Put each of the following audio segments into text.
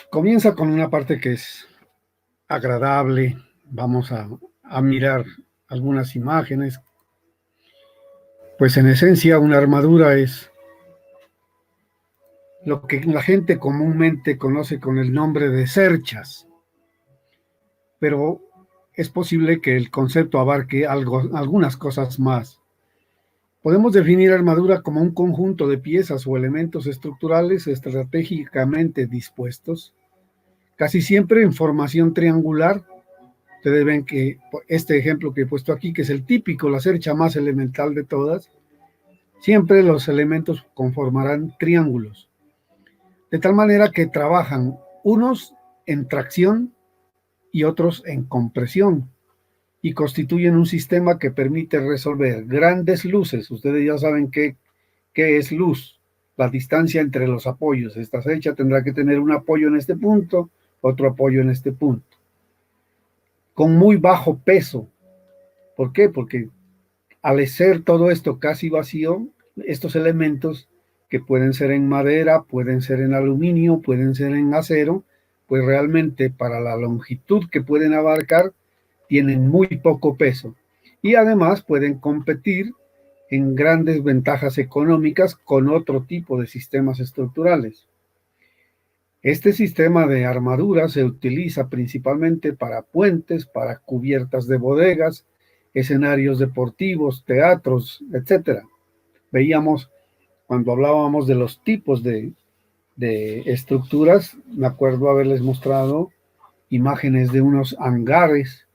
Comienza con una parte que es agradable. Vamos a mirar algunas imágenes. Pues en esencia una armadura es lo que la gente comúnmente conoce con el nombre de cerchas, pero es posible que el concepto abarque algunas cosas más. Podemos definir armadura como un conjunto de piezas o elementos estructurales estratégicamente dispuestos, casi siempre en formación triangular. Ustedes ven que este ejemplo que he puesto aquí, que es el típico, la cercha más elemental de todas, siempre los elementos conformarán triángulos, de tal manera que trabajan unos en tracción y otros en compresión, y constituyen un sistema que permite resolver grandes luces. Ustedes ya saben qué es luz, la distancia entre los apoyos. Esta cercha tendrá que tener un apoyo en este punto, otro apoyo en este punto, con muy bajo peso. ¿Por qué? Porque al ser todo esto casi vacío, estos elementos que pueden ser en madera, pueden ser en aluminio, pueden ser en acero, pues realmente para la longitud que pueden abarcar tienen muy poco peso y además pueden competir en grandes ventajas económicas con otro tipo de sistemas estructurales. Este sistema de armadura se utiliza principalmente para puentes, para cubiertas de bodegas, escenarios deportivos, teatros, etc. Veíamos cuando hablábamos de los tipos de estructuras, me acuerdo haberles mostrado imágenes de unos hangares,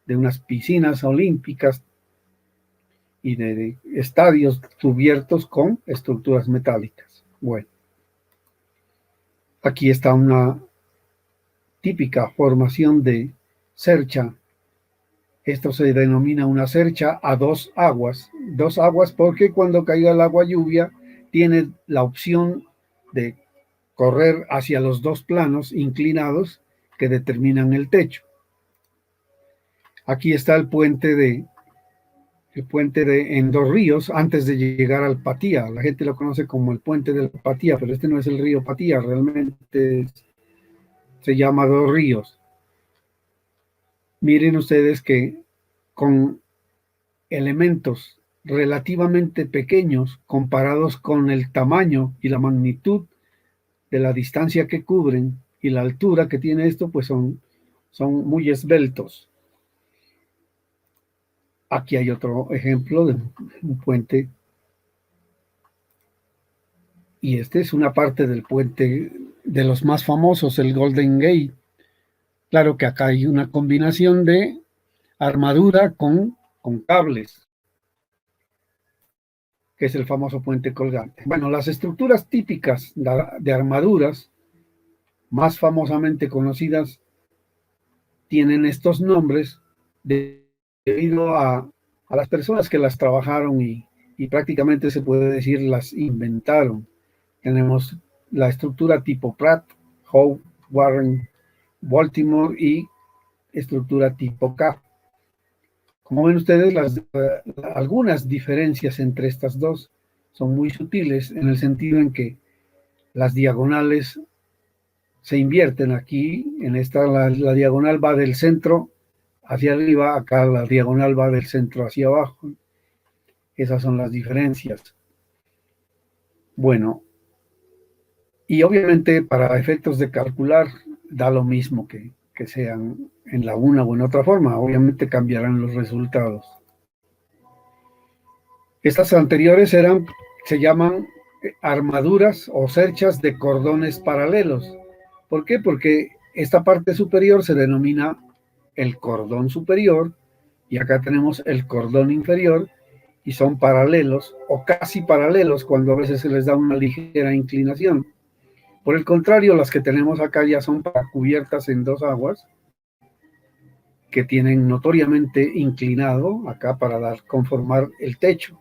de unas piscinas olímpicas y de estadios cubiertos con estructuras metálicas. Bueno, aquí está una típica formación de cercha. Esto se denomina una cercha a dos aguas porque cuando caiga el agua lluvia tiene la opción de correr hacia los dos planos inclinados que determinan el techo. Aquí está el puente en Dos Ríos antes de llegar al Patía. La gente lo conoce como el puente del Patía, pero este no es el río Patía, realmente se llama Dos Ríos. Miren ustedes que con elementos relativamente pequeños comparados con el tamaño y la magnitud de la distancia que cubren y la altura que tiene esto, pues son muy esbeltos. Aquí hay otro ejemplo de un puente, y este es una parte del puente de los más famosos, el Golden Gate. Claro que acá hay una combinación de armadura con cables, que es el famoso puente colgante. Bueno, las estructuras típicas de armaduras, más famosamente conocidas, tienen estos nombres debido a las personas que las trabajaron y prácticamente se puede decir las inventaron. Tenemos la estructura tipo Pratt, Howe, Warren, Baltimore y estructura tipo K. Como ven ustedes, algunas diferencias entre estas dos son muy sutiles en el sentido en que las diagonales se invierten. Aquí, en esta, la diagonal va del centro hacia arriba, acá la diagonal va del centro hacia abajo. Esas son las diferencias. Bueno, y obviamente para efectos de calcular da lo mismo que sean en la una o en otra forma. Obviamente cambiarán los resultados. Estas anteriores se llaman armaduras o cerchas de cordones paralelos. ¿Por qué? Porque esta parte superior se denomina el cordón superior y acá tenemos el cordón inferior y son paralelos o casi paralelos cuando a veces se les da una ligera inclinación. Por el contrario, las que tenemos acá ya son para cubiertas en dos aguas que tienen notoriamente inclinado acá para conformar el techo.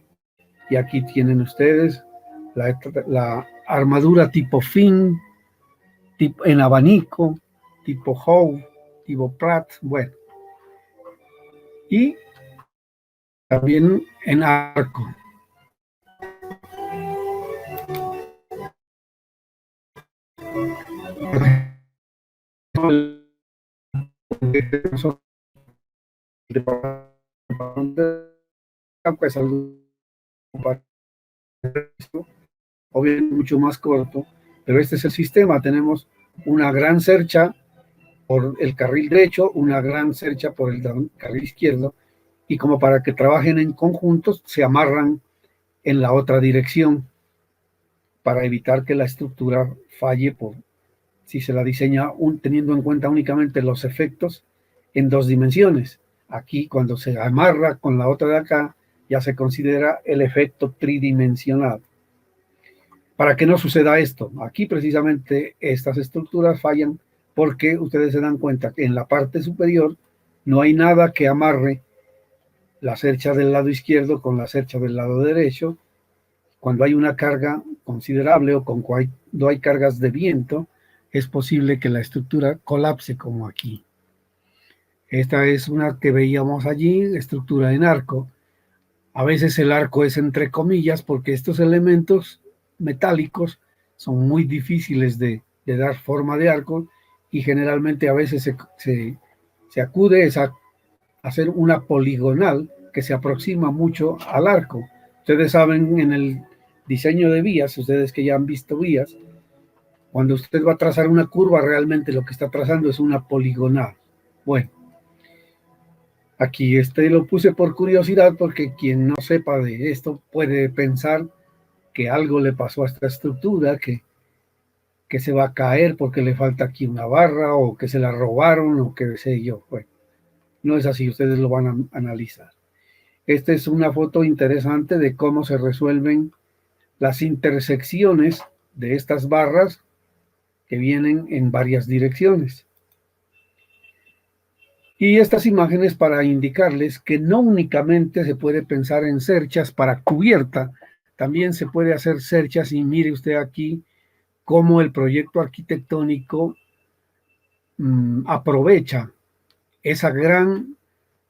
Y aquí tienen ustedes la armadura tipo fin, tipo en abanico, tipo Howe, tipo Pratt, bueno. Y también en arco. es algo obviamente mucho más corto, pero este es el sistema. Tenemos una gran cercha por el carril derecho, una gran cercha por el carril izquierdo, y como para que trabajen en conjuntos, se amarran en la otra dirección para evitar que la estructura falle por si se la diseña teniendo en cuenta únicamente los efectos en dos dimensiones. Aquí, cuando se amarra con la otra de acá, ya se considera el efecto tridimensional. Para que no suceda esto, aquí precisamente estas estructuras fallan porque ustedes se dan cuenta que en la parte superior no hay nada que amarre la cercha del lado izquierdo con la cercha del lado derecho. Cuando hay una carga considerable o cuando hay cargas de viento, es posible que la estructura colapse como aquí. Esta es una que veíamos allí, estructura en arco. A veces el arco es entre comillas porque estos elementos metálicos son muy difíciles de dar forma de arco y generalmente a veces se acude a hacer una poligonal que se aproxima mucho al arco. Ustedes saben en el diseño de vías, ustedes que ya han visto vías, cuando usted va a trazar una curva, realmente lo que está trazando es una poligonal. Bueno, aquí lo puse por curiosidad porque quien no sepa de esto puede pensar que algo le pasó a esta estructura, que se va a caer porque le falta aquí una barra o que se la robaron o qué sé yo. Bueno, no es así, ustedes lo van a analizar. Esta es una foto interesante de cómo se resuelven las intersecciones de estas barras que vienen en varias direcciones. Y estas imágenes para indicarles que no únicamente se puede pensar en cerchas para cubierta, también se puede hacer cerchas y mire usted aquí cómo el proyecto arquitectónico aprovecha esa gran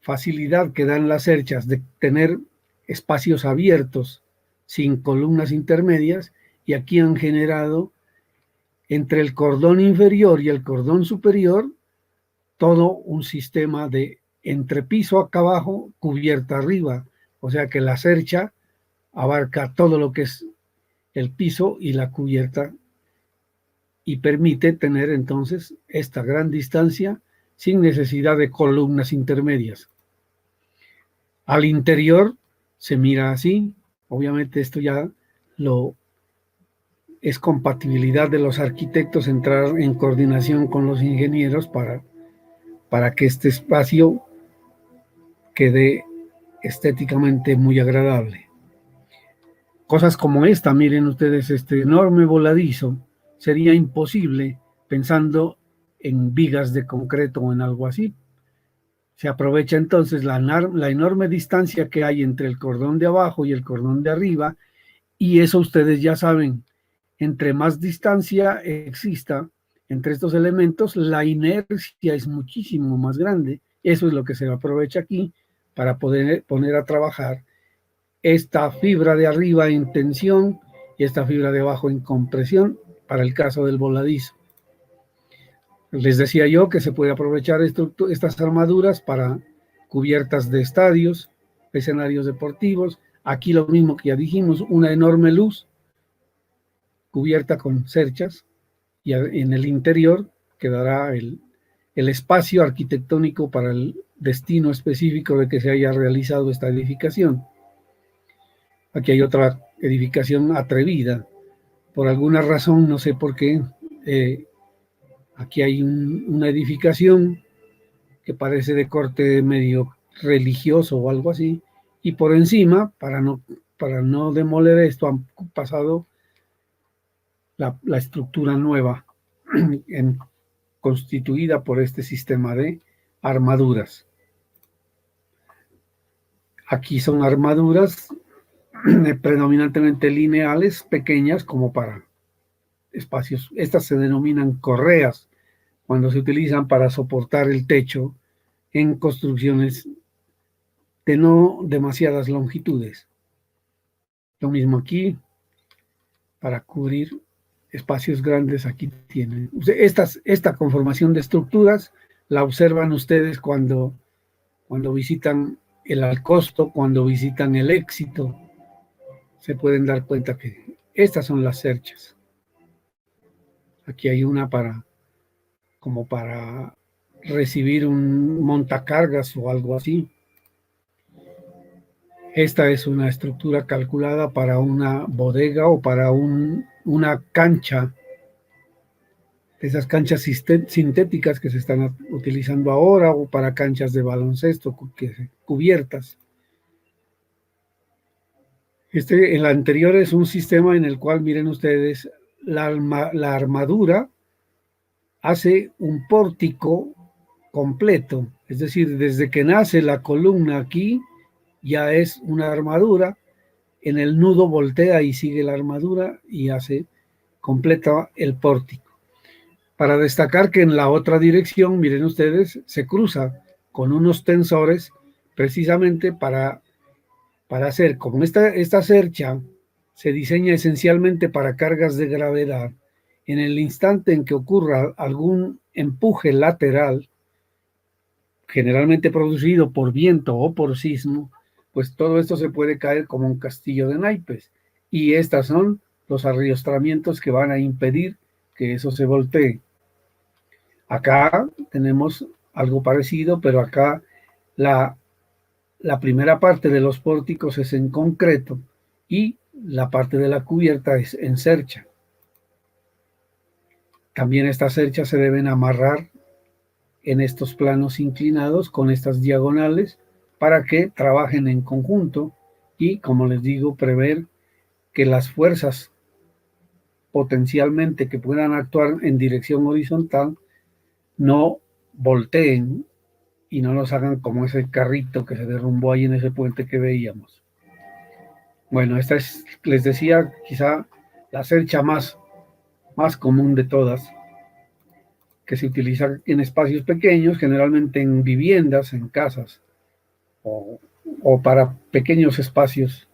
facilidad que dan las cerchas de tener espacios abiertos sin columnas intermedias, y aquí han generado entre el cordón inferior y el cordón superior todo un sistema de entrepiso acá abajo, cubierta arriba, o sea que la cercha abarca todo lo que es el piso y la cubierta y permite tener entonces esta gran distancia sin necesidad de columnas intermedias. Al interior se mira así, obviamente esto ya es compatibilidad de los arquitectos entrar en coordinación con los ingenieros para que este espacio quede estéticamente muy agradable. Cosas como esta, miren ustedes, este enorme voladizo, sería imposible pensando en vigas de concreto o en algo así. Se aprovecha entonces la enorme distancia que hay entre el cordón de abajo y el cordón de arriba, y eso ustedes ya saben, entre más distancia exista entre estos elementos, la inercia es muchísimo más grande. Eso es lo que se aprovecha aquí para poder poner a trabajar esta fibra de arriba en tensión y esta fibra de abajo en compresión para el caso del voladizo. Les decía yo que se puede aprovechar estas armaduras para cubiertas de estadios, escenarios deportivos. Aquí lo mismo que ya dijimos, una enorme luz cubierta con cerchas y en el interior quedará el espacio arquitectónico para el destino específico de que se haya realizado esta edificación. Aquí hay otra edificación atrevida. Por alguna razón, no sé por qué, aquí hay una edificación que parece de corte medio religioso o algo así, y por encima, para no demoler esto, han pasado la estructura nueva constituida por este sistema de armaduras. Aquí son armaduras predominantemente lineales, pequeñas como para espacios. Estas se denominan correas cuando se utilizan para soportar el techo en construcciones de no demasiadas longitudes. Lo mismo aquí para cubrir espacios grandes aquí tienen. Esta conformación de estructuras la observan ustedes cuando visitan el Alcosto, cuando visitan el Éxito. Se pueden dar cuenta que estas son las cerchas. Aquí hay una como para recibir un montacargas o algo así. Esta es una estructura calculada para una bodega o para una cancha, esas canchas sintéticas que se están utilizando ahora, o para canchas de baloncesto cubiertas. El anterior es un sistema en el cual, miren ustedes, la armadura hace un pórtico completo, es decir, desde que nace la columna aquí, ya es una armadura, en el nudo voltea y sigue la armadura y completa el pórtico. Para destacar que en la otra dirección, miren ustedes, se cruza con unos tensores precisamente para hacer, como esta cercha se diseña esencialmente para cargas de gravedad, en el instante en que ocurra algún empuje lateral, generalmente producido por viento o por sismo, pues todo esto se puede caer como un castillo de naipes. Y estas son los arriostramientos que van a impedir que eso se voltee. Acá tenemos algo parecido, pero acá la primera parte de los pórticos es en concreto y la parte de la cubierta es en cercha. También estas cerchas se deben amarrar en estos planos inclinados con estas diagonales para que trabajen en conjunto y, como les digo, prever que las fuerzas potencialmente que puedan actuar en dirección horizontal no volteen y no nos hagan como ese carrito que se derrumbó ahí en ese puente que veíamos. Bueno, esta es, les decía, quizá la cercha más común de todas, que se utiliza en espacios pequeños, generalmente en viviendas, en casas, o para pequeños espacios.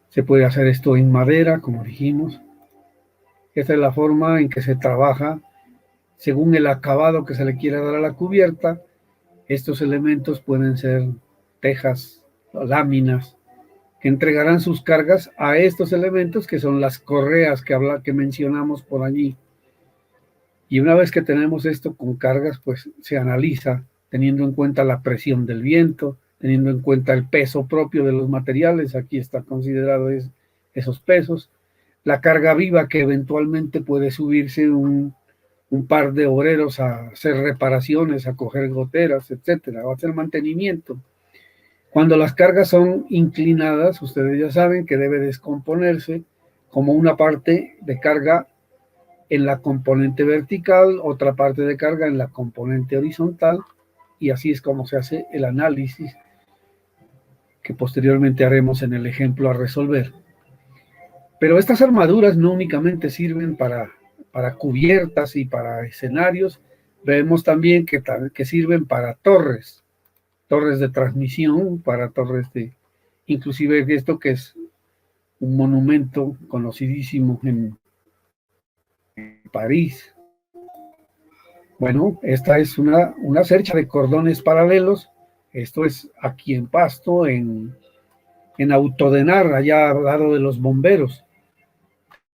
Se puede hacer esto en madera, como dijimos. Esta es la forma en que se trabaja según el acabado que se le quiera dar a la cubierta. Estos elementos pueden ser tejas, láminas, que entregarán sus cargas a estos elementos que son las correas que mencionamos por allí. Y una vez que tenemos esto con cargas, pues se analiza teniendo en cuenta la presión del viento, teniendo en cuenta el peso propio de los materiales. Aquí está considerado esos pesos. La carga viva que eventualmente puede subirse un par de obreros a hacer reparaciones, a coger goteras, etcétera, o a hacer mantenimiento. Cuando las cargas son inclinadas, ustedes ya saben que debe descomponerse como una parte de carga en la componente vertical, otra parte de carga en la componente horizontal, y así es como se hace el análisis que posteriormente haremos en el ejemplo a resolver. Pero estas armaduras no únicamente sirven para cubiertas y para escenarios, vemos también que sirven para torres de transmisión, para torres inclusive esto que es un monumento conocidísimo en París. Bueno, esta es una cercha de cordones paralelos. Esto es aquí en Pasto, en Autodenar, allá al lado de los bomberos.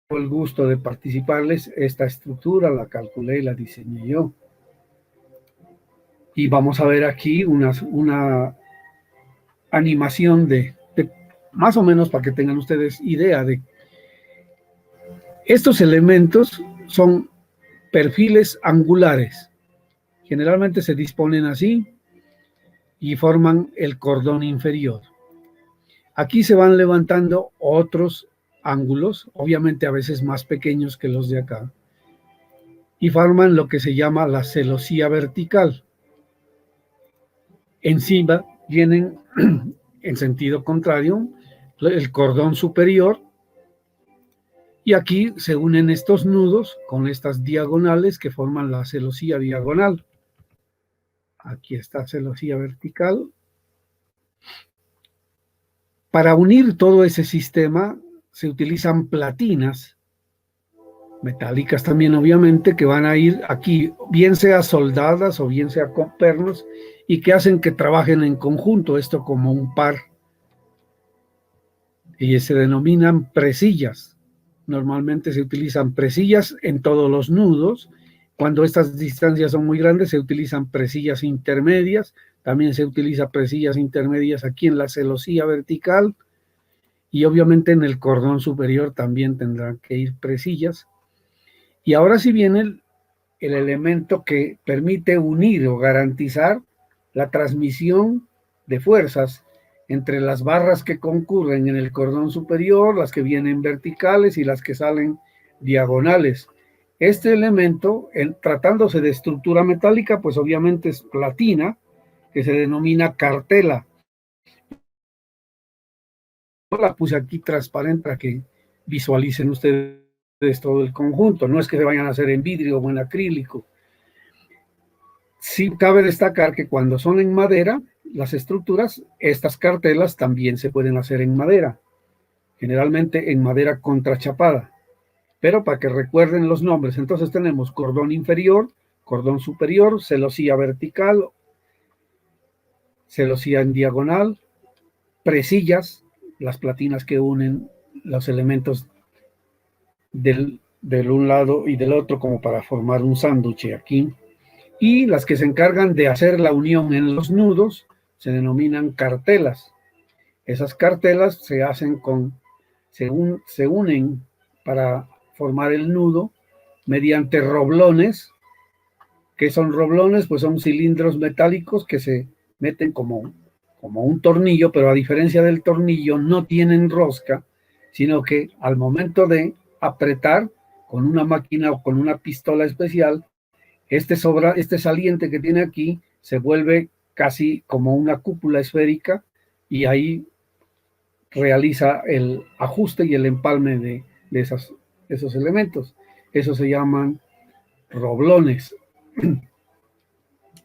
Tengo el gusto de participarles. Esta estructura la calculé y la diseñé yo. Y vamos a ver aquí una animación de más o menos para que tengan ustedes idea de estos elementos. Son perfiles angulares, generalmente se disponen así y forman el cordón inferior. Aquí se van levantando otros ángulos, obviamente a veces más pequeños que los de acá, y forman lo que se llama la celosía vertical. Encima vienen en sentido contrario el cordón superior, y aquí se unen estos nudos con estas diagonales que forman la celosía diagonal. Aquí está celosía vertical. Para unir todo ese sistema se utilizan platinas metálicas también obviamente, que van a ir aquí, bien sea soldadas o bien sea con pernos, y que hacen que trabajen en conjunto, esto como un par, y se denominan presillas. Normalmente se utilizan presillas en todos los nudos. Cuando estas distancias son muy grandes se utilizan presillas intermedias, también se utiliza presillas intermedias aquí en la celosía vertical, y obviamente en el cordón superior también tendrán que ir presillas. Y ahora sí viene el elemento que permite unir o garantizar la transmisión de fuerzas entre las barras que concurren en el cordón superior, las que vienen verticales y las que salen diagonales. Este elemento, tratándose de estructura metálica, pues obviamente es platina, que se denomina cartela. Yo la puse aquí transparente para que visualicen ustedes todo el conjunto. No es que se vayan a hacer en vidrio o en acrílico. Sí cabe destacar que cuando son en madera, las estructuras, estas cartelas también se pueden hacer en madera, generalmente en madera contrachapada. Pero para que recuerden los nombres, entonces tenemos cordón inferior, cordón superior, celosía vertical, celosía en diagonal, presillas, las platinas que unen los elementos del un lado y del otro como para formar un sándwich aquí. Y las que se encargan de hacer la unión en los nudos se denominan cartelas. Esas cartelas se hacen se unen para formar el nudo mediante roblones. ¿Qué son roblones? Pues son cilindros metálicos que se meten como un tornillo, pero a diferencia del tornillo no tienen rosca, sino que al momento de apretar con una máquina o con una pistola especial, este saliente que tiene aquí se vuelve casi como una cúpula esférica y ahí realiza el ajuste y el empalme de esos elementos. Eso se llaman roblones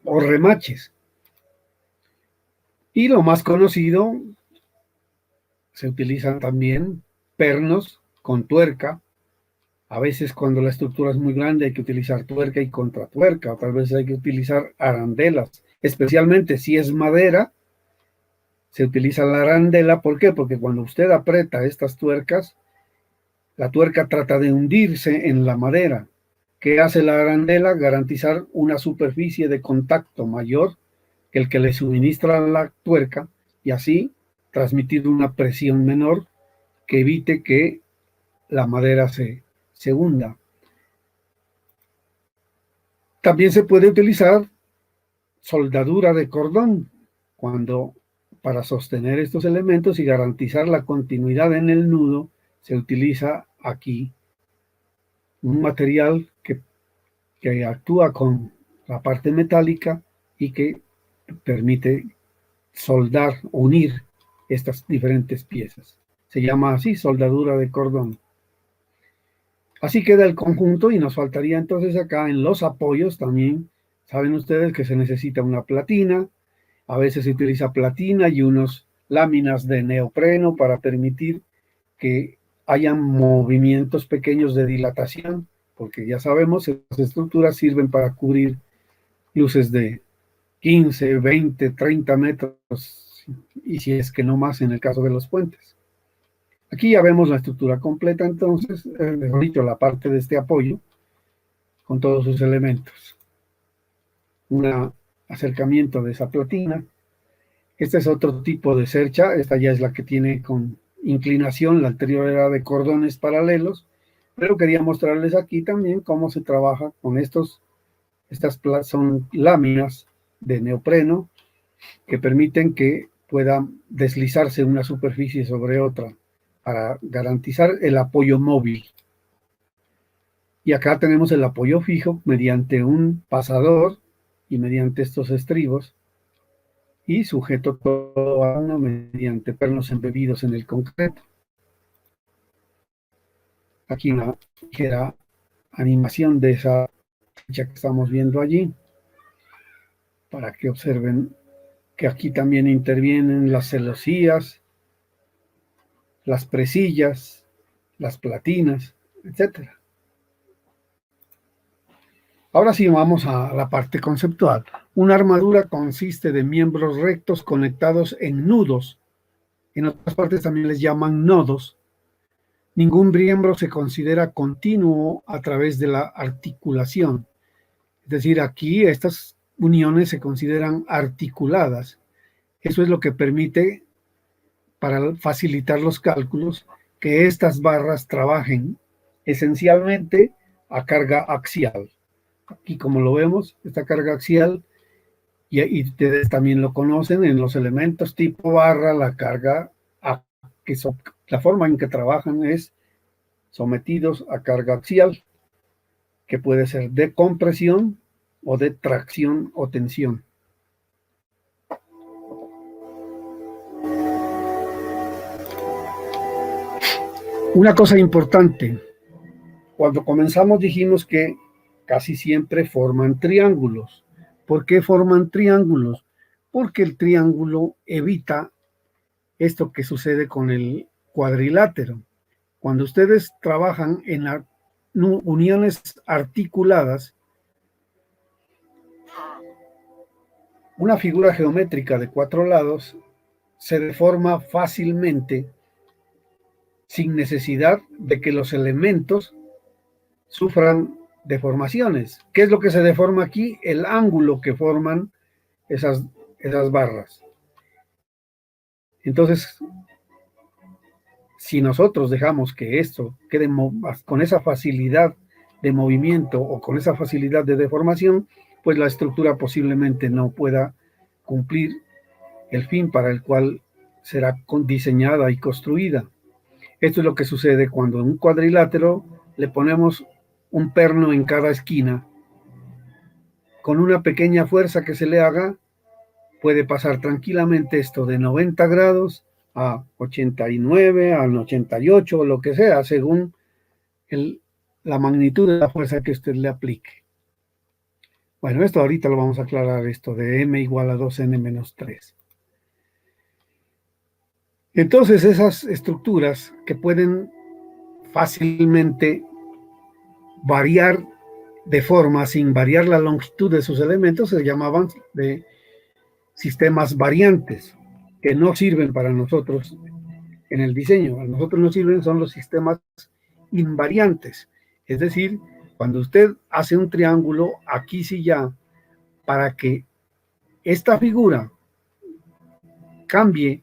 o remaches. Y lo más conocido, se utilizan también pernos con tuerca. A veces cuando la estructura es muy grande hay que utilizar tuerca y contratuerca, otras veces hay que utilizar arandelas, especialmente si es madera, se utiliza la arandela. ¿Por qué? Porque cuando usted aprieta estas tuercas, la tuerca trata de hundirse en la madera. ¿Qué hace la arandela? Garantizar una superficie de contacto mayor que el que le suministra la tuerca y así transmitir una presión menor que evite que la madera se hunda. También se puede utilizar soldadura de cordón para sostener estos elementos y garantizar la continuidad en el nudo se utiliza aquí un material que actúa con la parte metálica y que permite soldar, unir estas diferentes piezas. Se llama así soldadura de cordón. Así queda el conjunto y nos faltaría entonces acá en los apoyos también. Saben ustedes que se necesita una platina, a veces se utiliza platina y unas láminas de neopreno para permitir que hayan movimientos pequeños de dilatación, porque ya sabemos que las estructuras sirven para cubrir luces de 15, 20, 30 metros, y si es que no más en el caso de los puentes. Aquí ya vemos la estructura completa, entonces, mejor dicho, la parte de este apoyo, con todos sus elementos. Un acercamiento de esa platina. Este es otro tipo de cercha, esta ya es la que tiene con inclinación, la anterior era de cordones paralelos, pero quería mostrarles aquí también cómo se trabaja con estas son láminas de neopreno que permiten que pueda deslizarse una superficie sobre otra para garantizar el apoyo móvil. Y acá tenemos el apoyo fijo mediante un pasador y mediante estos estribos, y sujeto todo a uno mediante pernos embebidos en el concreto. Aquí una ligera animación de esa flecha que estamos viendo allí, para que observen que aquí también intervienen las celosías, las presillas, las platinas, etcétera. Ahora sí vamos a la parte conceptual. Una armadura consiste de miembros rectos conectados en nudos. En otras partes también les llaman nodos. Ningún miembro se considera continuo a través de la articulación. Es decir, aquí estas uniones se consideran articuladas. Eso es lo que permite, para facilitar los cálculos, que estas barras trabajen esencialmente a carga axial. Aquí, como lo vemos, esta carga axial, y ustedes también lo conocen en los elementos tipo barra, la carga, la forma en que trabajan es sometidos a carga axial, que puede ser de compresión o de tracción o tensión. Una cosa importante, cuando comenzamos dijimos que casi siempre forman triángulos. ¿Por qué forman triángulos? Porque el triángulo evita esto que sucede con el cuadrilátero. Cuando ustedes trabajan en uniones articuladas, una figura geométrica de 4 lados se deforma fácilmente sin necesidad de que los elementos sufran deformaciones. ¿Qué es lo que se deforma aquí? El ángulo que forman esas barras. Entonces, si nosotros dejamos que esto quede con esa facilidad de movimiento o con esa facilidad de deformación, pues la estructura posiblemente no pueda cumplir el fin para el cual será diseñada y construida. Esto es lo que sucede cuando en un cuadrilátero le ponemos un perno en cada esquina. Con una pequeña fuerza que se le haga, puede pasar tranquilamente esto de 90 grados a 89, a 88, o lo que sea, según la magnitud de la fuerza que usted le aplique. Bueno, esto ahorita lo vamos a aclarar, esto de m igual a 2n menos 3. Entonces, esas estructuras que pueden fácilmente variar de forma sin variar la longitud de sus elementos se llamaban de sistemas variantes, que no sirven para nosotros en el diseño. A nosotros nos sirven son los sistemas invariantes. Es decir, cuando usted hace un triángulo, aquí sí ya, para que esta figura cambie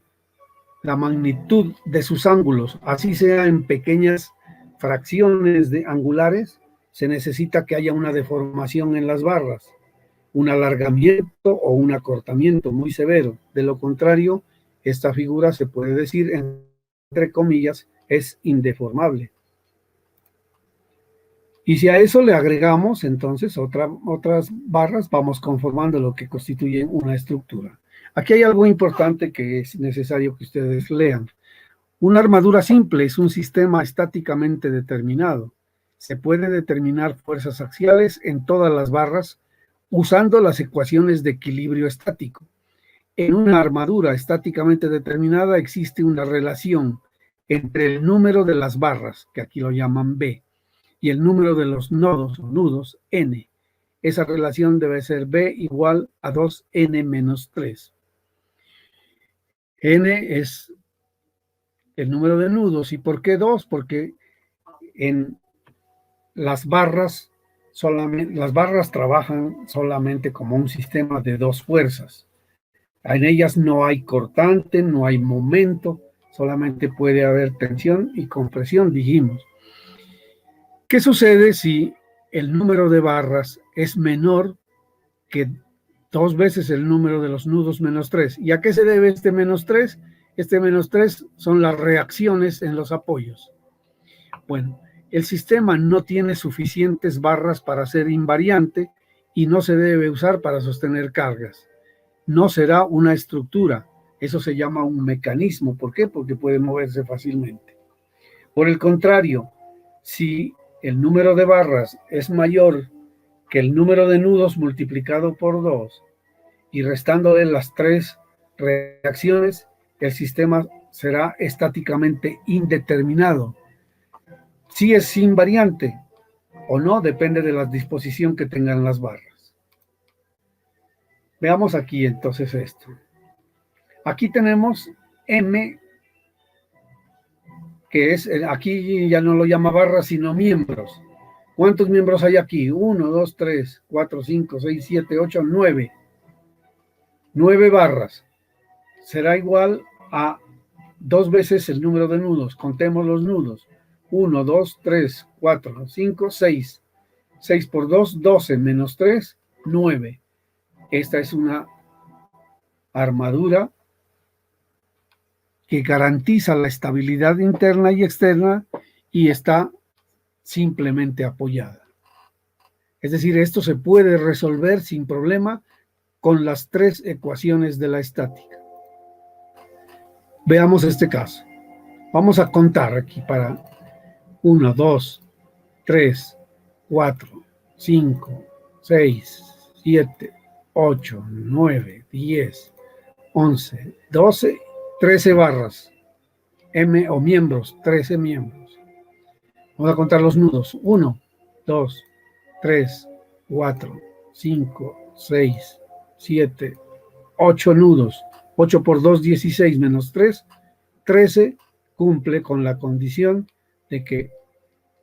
la magnitud de sus ángulos, así sea en pequeñas fracciones de angulares, se necesita que haya una deformación en las barras, un alargamiento o un acortamiento muy severo. De lo contrario, esta figura se puede decir, entre comillas, es indeformable. Y si a eso le agregamos entonces otras barras, vamos conformando lo que constituye una estructura. Aquí hay algo importante que es necesario que ustedes lean. Una armadura simple es un sistema estáticamente determinado. Se puede determinar fuerzas axiales en todas las barras usando las ecuaciones de equilibrio estático. En una armadura estáticamente determinada existe una relación entre el número de las barras, que aquí lo llaman B, y el número de los nodos o nudos, N. Esa relación debe ser B igual a 2N menos 3. N es el número de nudos. ¿Y por qué 2? Porque en las barras trabajan solamente como un sistema de 2 fuerzas. En ellas no hay cortante, no hay momento, solamente puede haber tensión y compresión, dijimos. ¿Qué sucede si el número de barras es menor que 2 veces el número de los nudos menos 3? ¿Y a qué se debe este menos 3? Este menos 3 son las reacciones en los apoyos. Bueno, el sistema no tiene suficientes barras para ser invariante y no se debe usar para sostener cargas. No será una estructura, eso se llama un mecanismo. ¿Por qué? Porque puede moverse fácilmente. Por el contrario, si el número de barras es mayor que el número de nudos multiplicado por 2 y restándole las 3 reacciones, el sistema será estáticamente indeterminado. Si es invariante, o no, depende de la disposición que tengan las barras. Veamos aquí entonces esto. Aquí tenemos M, que es, aquí ya no lo llama barras, sino miembros. ¿Cuántos miembros hay aquí? 1, 2, 3, 4, 5, 6, 7, 8, 9. 9 barras. Será igual a 2 veces el número de nudos. Contemos los nudos. 1, 2, 3, 4, 5, 6. 6 por 2, 12, menos 3, 9. Esta es una armadura que garantiza la estabilidad interna y externa y está simplemente apoyada. Es decir, esto se puede resolver sin problema con las 3 ecuaciones de la estática. Veamos este caso. Vamos a contar aquí para 1, 2, 3, 4, 5, 6, 7, 8, 9, 10, 11, 12, 13 barras. M o miembros, 13 miembros. Vamos a contar los nudos. 1, 2, 3, 4, 5, 6, 7, 8 nudos. 8 por 2, 16 menos 3, 13, cumple con la condición de que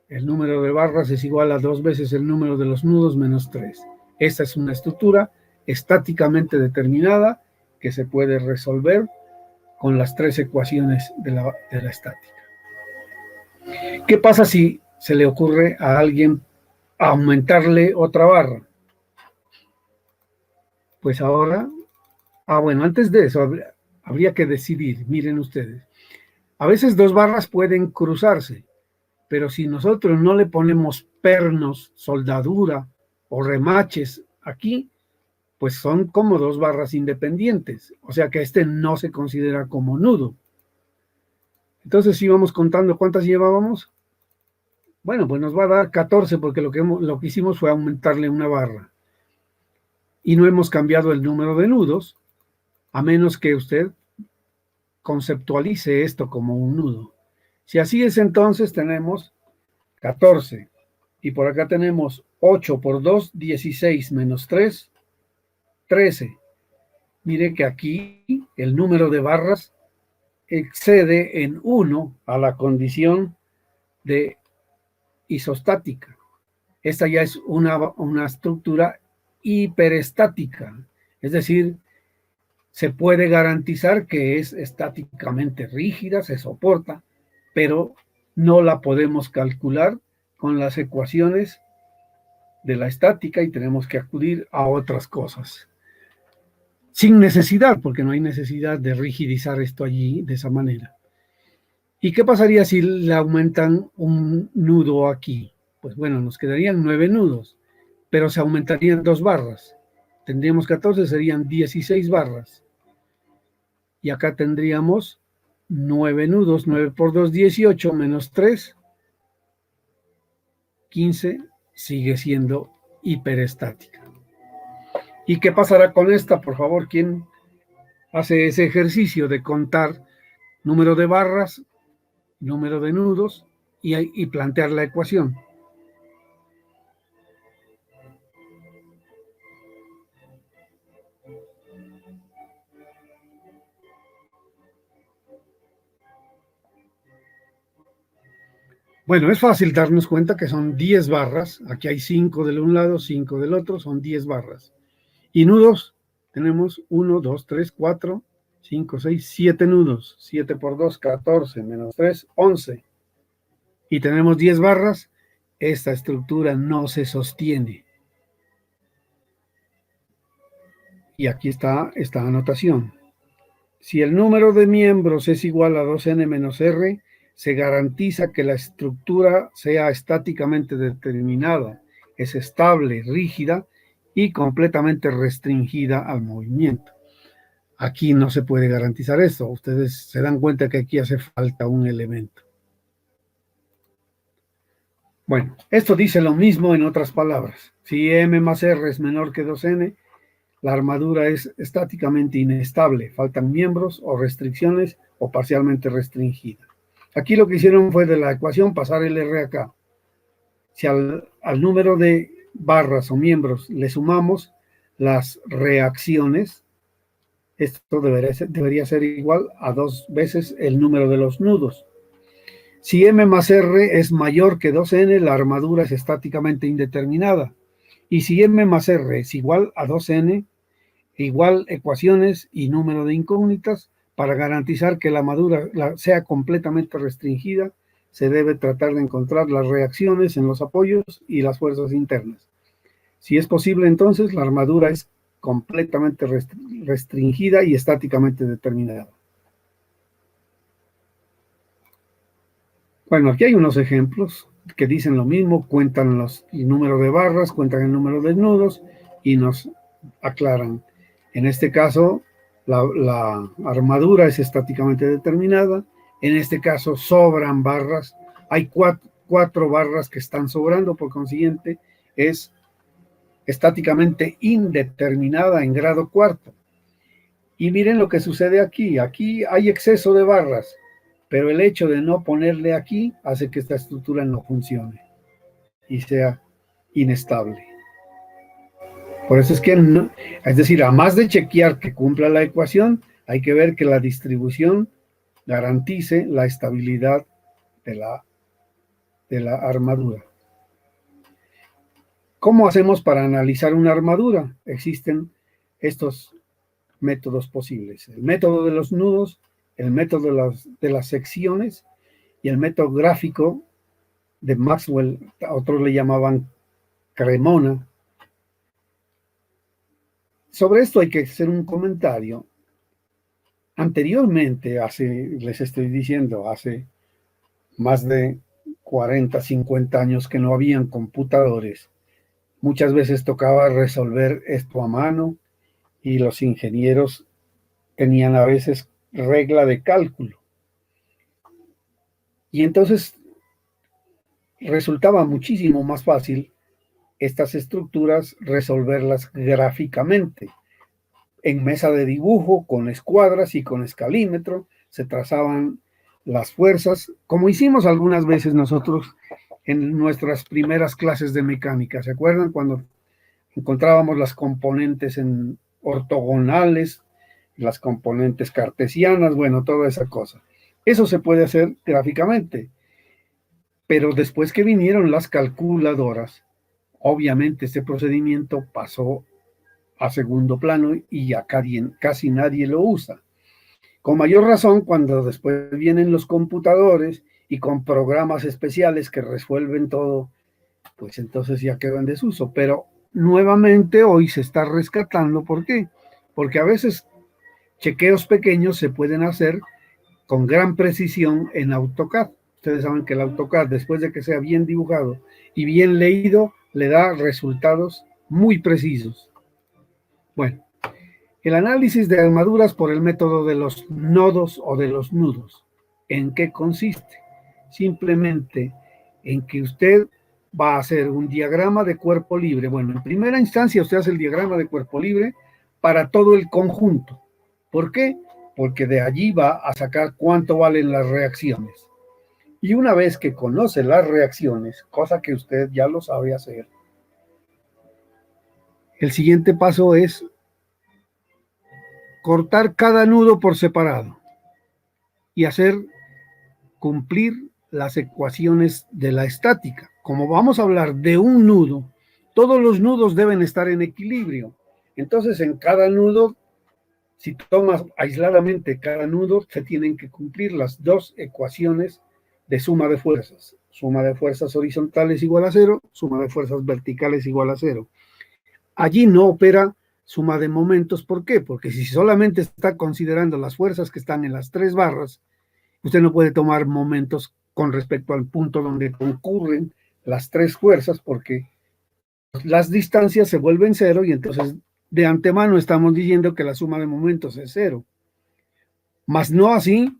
el número de barras es igual a 2 veces el número de los nudos menos 3. Esta es una estructura estáticamente determinada que se puede resolver con las 3 ecuaciones de la estática. ¿Qué pasa si se le ocurre a alguien aumentarle otra barra? Pues ahora, bueno, antes de eso habría que decidir, miren ustedes. A veces 2 barras pueden cruzarse, pero si nosotros no le ponemos pernos, soldadura o remaches aquí, pues son como 2 barras independientes, o sea que este no se considera como nudo. Entonces, si vamos contando cuántas llevábamos, bueno, pues nos va a dar 14 porque lo que hicimos fue aumentarle una barra. Y no hemos cambiado el número de nudos, a menos que usted conceptualice esto como un nudo. Si así es, entonces tenemos 14. Y por acá tenemos 8 por 2, 16 menos 3, 13. Mire que aquí el número de barras excede en 1 a la condición de isostática. Esta ya es una estructura hiperestática, es decir, se puede garantizar que es estáticamente rígida, se soporta, pero no la podemos calcular con las ecuaciones de la estática y tenemos que acudir a otras cosas. Sin necesidad, porque no hay necesidad de rigidizar esto allí de esa manera. ¿Y qué pasaría si le aumentan un nudo aquí? Pues bueno, nos quedarían 9 nudos, pero se aumentarían 2 barras. Tendríamos 14, serían 16 barras. Y acá tendríamos 9 nudos, 9 por 2, 18, menos 3, 15, sigue siendo hiperestática. ¿Y qué pasará con esta? Por favor, ¿quién hace ese ejercicio de contar número de barras, número de nudos y plantear la ecuación? Bueno, es fácil darnos cuenta que son 10 barras. Aquí hay 5 del un lado, 5 del otro, son 10 barras. Y nudos, tenemos 1, 2, 3, 4, 5, 6, 7 nudos. 7 por 2, 14, menos 3, 11. Y tenemos 10 barras. Esta estructura no se sostiene. Y aquí está esta anotación. Si el número de miembros es igual a 2n menos r, se garantiza que la estructura sea estáticamente determinada, es estable, rígida y completamente restringida al movimiento. Aquí no se puede garantizar esto. Ustedes se dan cuenta que aquí hace falta un elemento. Bueno, esto dice lo mismo en otras palabras. Si m más r es menor que 2n, la armadura es estáticamente inestable, faltan miembros o restricciones o parcialmente restringida. Aquí lo que hicieron fue de la ecuación pasar el R acá. Si al número de barras o miembros le sumamos las reacciones, esto debería ser igual a 2 veces el número de los nudos. Si M más R es mayor que 2N, la armadura es estáticamente indeterminada. Y si M más R es igual a 2N, igual ecuaciones y número de incógnitas, para garantizar que la armadura sea completamente restringida, se debe tratar de encontrar las reacciones en los apoyos y las fuerzas internas. Si es posible, entonces, la armadura es completamente restringida y estáticamente determinada. Bueno, aquí hay unos ejemplos que dicen lo mismo, cuentan el número de barras, cuentan el número de nudos y nos aclaran. En este caso, la armadura es estáticamente determinada. En este caso, sobran barras. Hay cuatro barras que están sobrando, por consiguiente, es estáticamente indeterminada en grado cuarto. Y miren lo que sucede aquí. Aquí hay exceso de barras, pero el hecho de no ponerle aquí hace que esta estructura no funcione y sea inestable. Por eso es que, es decir, a más de chequear que cumpla la ecuación, hay que ver que la distribución garantice la estabilidad de la armadura. ¿Cómo hacemos para analizar una armadura? Existen estos métodos posibles. El método de los nudos, el método de las secciones y el método gráfico de Maxwell, otros le llamaban Cremona. Sobre esto hay que hacer un comentario. Anteriormente, les estoy diciendo, hace más de 40, 50 años que no habían computadores, muchas veces tocaba resolver esto a mano y los ingenieros tenían a veces regla de cálculo. Y entonces resultaba muchísimo más fácil estas estructuras resolverlas gráficamente. En mesa de dibujo, con escuadras y con escalímetro, se trazaban las fuerzas, como hicimos algunas veces nosotros en nuestras primeras clases de mecánica. ¿Se acuerdan cuando encontrábamos las componentes en ortogonales, las componentes cartesianas? Bueno, toda esa cosa. Eso se puede hacer gráficamente. Pero después que vinieron las calculadoras, obviamente este procedimiento pasó a segundo plano y ya casi nadie lo usa. Con mayor razón cuando después vienen los computadores y con programas especiales que resuelven todo, pues entonces ya quedó en desuso. Pero nuevamente hoy se está rescatando. ¿Por qué? Porque a veces chequeos pequeños se pueden hacer con gran precisión en AutoCAD. Ustedes saben que el AutoCAD, después de que sea bien dibujado y bien leído, le da resultados muy precisos. Bueno, el análisis de armaduras por el método de los nodos o de los nudos. ¿En qué consiste? Simplemente en que usted va a hacer un diagrama de cuerpo libre. Bueno, en primera instancia usted hace el diagrama de cuerpo libre para todo el conjunto. ¿Por qué? Porque de allí va a sacar cuánto valen las reacciones. Y una vez que conoce las reacciones, cosa que usted ya lo sabe hacer, el siguiente paso es cortar cada nudo por separado y hacer cumplir las ecuaciones de la estática. Como vamos a hablar de un nudo, todos los nudos deben estar en equilibrio. Entonces, en cada nudo, si tomas aisladamente cada nudo, se tienen que cumplir las dos ecuaciones de suma de fuerzas. Suma de fuerzas horizontales igual a 0, suma de fuerzas verticales igual a 0. Allí no opera suma de momentos. ¿Por qué? Porque si solamente está considerando las fuerzas que están en las 3 barras, usted no puede tomar momentos con respecto al punto donde concurren las 3 fuerzas, porque las distancias se vuelven 0 y entonces de antemano estamos diciendo que la suma de momentos es 0. Mas no así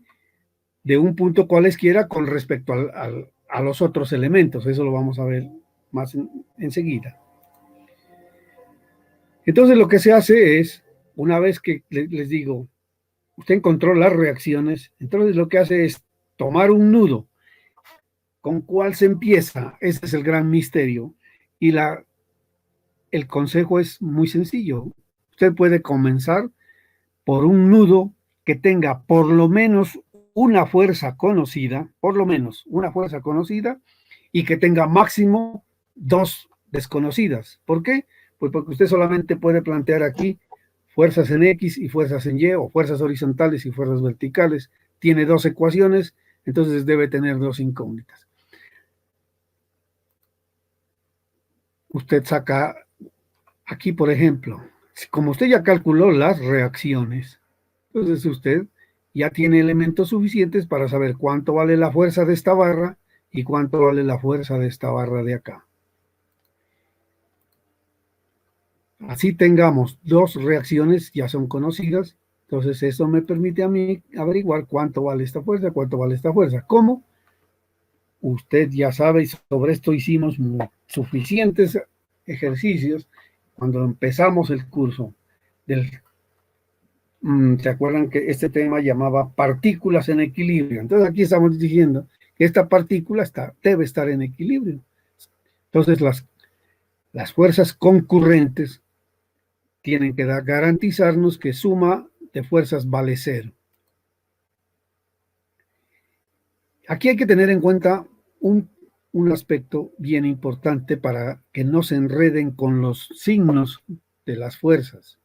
de un punto cualesquiera con respecto a los otros elementos. Eso lo vamos a ver más enseguida. Entonces lo que se hace es, una vez que les digo, usted encontró las reacciones, entonces lo que hace es tomar un nudo ¿Con cuál se empieza? Ese es el gran misterio. Y el consejo es muy sencillo. Usted puede comenzar por un nudo que tenga por lo menos una fuerza conocida, por lo menos una fuerza conocida, y que tenga máximo dos desconocidas. ¿Por qué? Pues porque usted solamente puede plantear aquí fuerzas en X y fuerzas en Y, o fuerzas horizontales y fuerzas verticales. Tiene dos ecuaciones, entonces debe tener dos incógnitas. Usted saca aquí, por ejemplo, como usted ya calculó las reacciones, entonces usted ya tiene elementos suficientes para saber cuánto vale la fuerza de esta barra y cuánto vale la fuerza de esta barra de acá. Así tengamos dos reacciones, ya son conocidas, entonces eso me permite a mí averiguar cuánto vale esta fuerza, cuánto vale esta fuerza. ¿Cómo? Usted ya sabe, y sobre esto hicimos suficientes ejercicios cuando empezamos el curso del ¿se acuerdan que este tema llamaba partículas en equilibrio? Entonces aquí estamos diciendo que esta partícula debe estar en equilibrio. Entonces las fuerzas concurrentes tienen que garantizarnos que suma de fuerzas vale cero. Aquí hay que tener en cuenta un aspecto bien importante para que no se enreden con los signos de las fuerzas.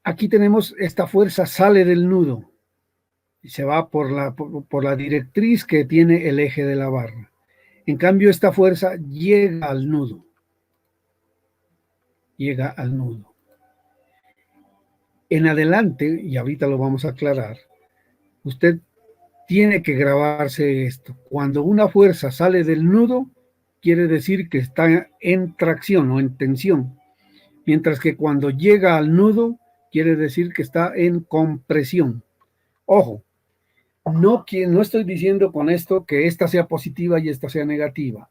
Aquí tenemos esta fuerza sale del nudo y se va por la directriz que tiene el eje de la barra. En cambio, esta fuerza llega al nudo. Llega al nudo. En adelante, y ahorita lo vamos a aclarar, usted tiene que grabarse esto. Cuando una fuerza sale del nudo, quiere decir que está en tracción o en tensión. Mientras que cuando llega al nudo, quiere decir que está en compresión. Ojo, no estoy diciendo con esto que esta sea positiva y esta sea negativa.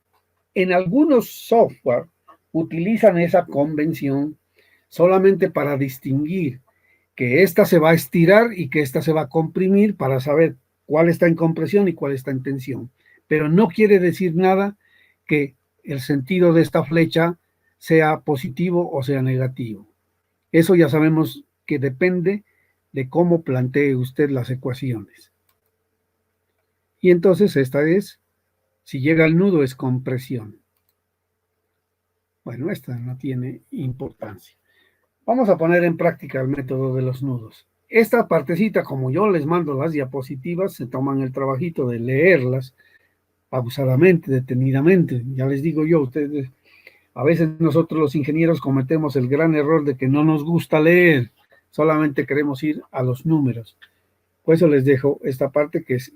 En algunos software utilizan esa convención solamente para distinguir que esta se va a estirar y que esta se va a comprimir para saber cuál está en compresión y cuál está en tensión. Pero no quiere decir nada que el sentido de esta flecha sea positivo o sea negativo. Eso ya sabemos que depende de cómo plantee usted las ecuaciones. Y entonces esta es, si llega al nudo es compresión. Bueno, esta no tiene importancia. Vamos a poner en práctica el método de los nudos. Esta partecita, como yo les mando las diapositivas, se toman el trabajito de leerlas pausadamente, detenidamente. Ya les digo yo, ustedes, a veces nosotros los ingenieros cometemos el gran error de que no nos gusta leer, solamente queremos ir a los números. Por eso les dejo esta parte que es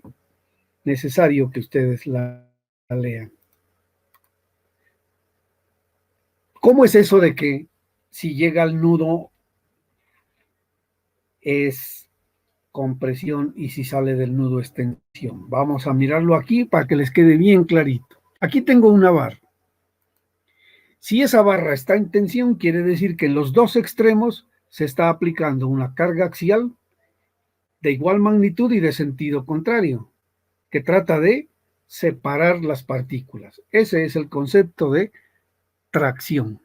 necesario que ustedes la lean. ¿Cómo es eso de que si llega al nudo es compresión y si sale del nudo es tensión? Vamos a mirarlo aquí para que les quede bien clarito. Aquí tengo una barra. Si esa barra está en tensión, quiere decir que en los dos extremos se está aplicando una carga axial de igual magnitud y de sentido contrario, que trata de separar las partículas. Ese es el concepto de tracción.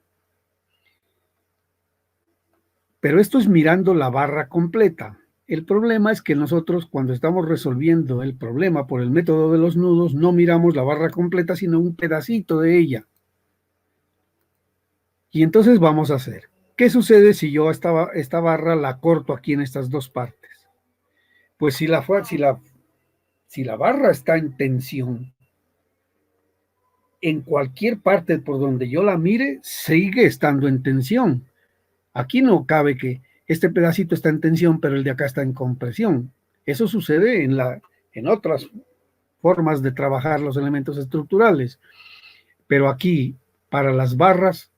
Pero esto es mirando la barra completa. El problema es que nosotros cuando estamos resolviendo el problema por el método de los nudos no miramos la barra completa sino un pedacito de ella. Y entonces vamos a hacer, ¿qué sucede si yo esta barra la corto aquí en estas dos partes? Pues si la barra está en tensión, en cualquier parte por donde yo la mire, sigue estando en tensión. Aquí no cabe que este pedacito está en tensión, pero el de acá está en compresión. Eso sucede en otras formas de trabajar los elementos estructurales. Pero aquí, para las barras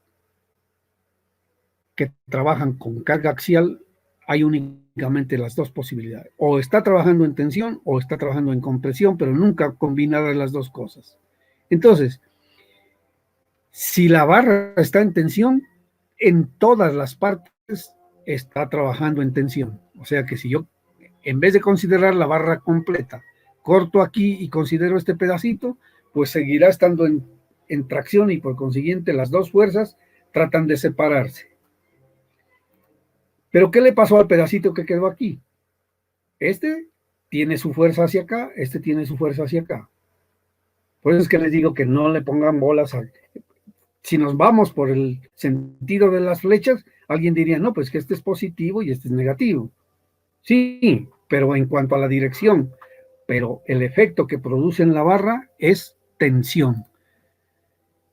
que trabajan con carga axial, hay únicamente las dos posibilidades. O está trabajando en tensión o está trabajando en compresión, pero nunca combinadas las dos cosas. Entonces, si la barra está en tensión, en todas las partes está trabajando en tensión. O sea que si yo, en vez de considerar la barra completa corto aquí y considero este pedacito, pues seguirá estando en tracción y por consiguiente las dos fuerzas tratan de separarse. Pero ¿qué le pasó al pedacito que quedó aquí? Este tiene su fuerza hacia acá, este tiene su fuerza hacia acá. Por eso es que les digo que no le pongan bolas. Si nos vamos por el sentido de las flechas, alguien diría, no, pues que este es positivo y este es negativo. Sí, pero en cuanto a la dirección, pero el efecto que produce en la barra es tensión.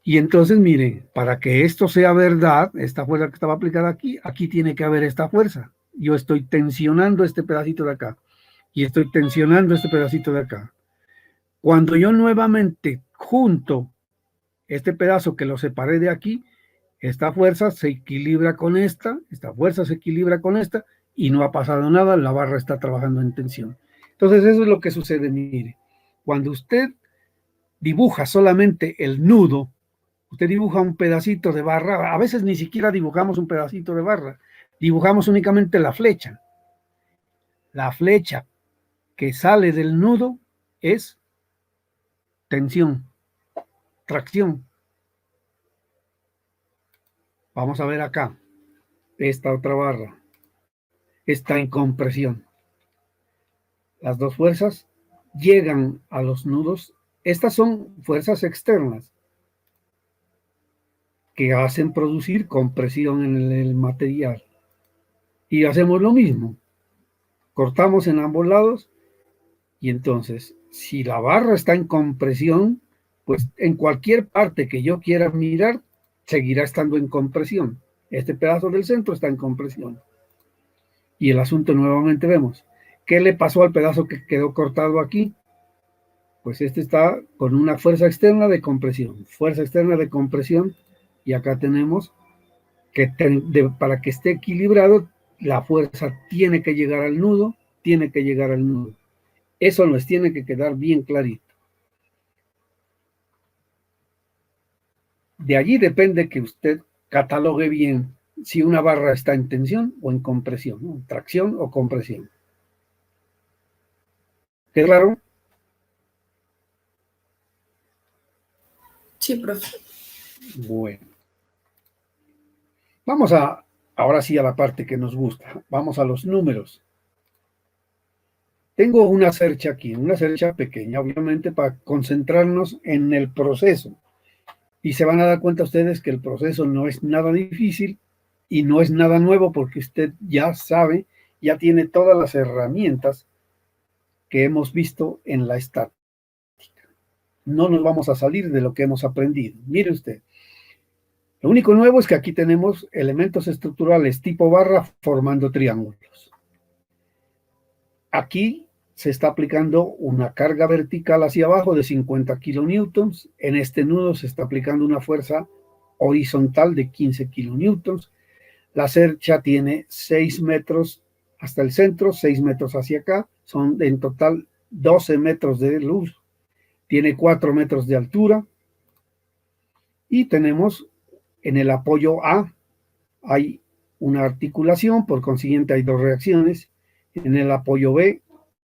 Y entonces, mire, para que esto sea verdad, esta fuerza que estaba aplicada aquí, aquí tiene que haber esta fuerza. Yo estoy tensionando este pedacito de acá y estoy tensionando este pedacito de acá. Cuando yo nuevamente junto este pedazo que lo separé de aquí, esta fuerza se equilibra con esta fuerza se equilibra con esta y no ha pasado nada, la barra está trabajando en tensión. Entonces eso es lo que sucede, mire. Cuando usted dibuja solamente el nudo, usted dibuja un pedacito de barra, a veces ni siquiera dibujamos un pedacito de barra, dibujamos únicamente la flecha. La flecha que sale del nudo es tensión, tracción. Vamos a ver acá, esta otra barra está en compresión. Las dos fuerzas llegan a los nudos. Estas son fuerzas externas que hacen producir compresión en el material. Y hacemos lo mismo. Cortamos en ambos lados y entonces, si la barra está en compresión, pues en cualquier parte que yo quiera mirar, seguirá estando en compresión. Este pedazo del centro está en compresión. Y el asunto nuevamente vemos. ¿Qué le pasó al pedazo que quedó cortado aquí? Pues este está con una fuerza externa de compresión. Fuerza externa de compresión. Y acá tenemos que para que esté equilibrado, la fuerza tiene que llegar al nudo, tiene que llegar al nudo. Eso nos tiene que quedar bien clarito. De allí depende que usted catalogue bien si una barra está en tensión o en compresión, ¿no? Tracción o compresión. ¿Qué claro? Sí, profe. Bueno. Vamos ahora sí a la parte que nos gusta. Vamos a los números. Tengo una cercha aquí, una cercha pequeña, obviamente, para concentrarnos en el proceso. Y se van a dar cuenta ustedes que el proceso no es nada difícil y no es nada nuevo porque usted ya sabe, ya tiene todas las herramientas que hemos visto en la estática. No nos vamos a salir de lo que hemos aprendido. Mire usted. Lo único nuevo es que aquí tenemos elementos estructurales tipo barra formando triángulos. Aquí se está aplicando una carga vertical hacia abajo de 50 kilonewtons. En este nudo se está aplicando una fuerza horizontal de 15 kilonewtons. La cercha tiene 6 metros hasta el centro, 6 metros hacia acá. Son en total 12 metros de luz. Tiene 4 metros de altura. Y tenemos en el apoyo A, hay una articulación, por consiguiente hay dos reacciones. En el apoyo B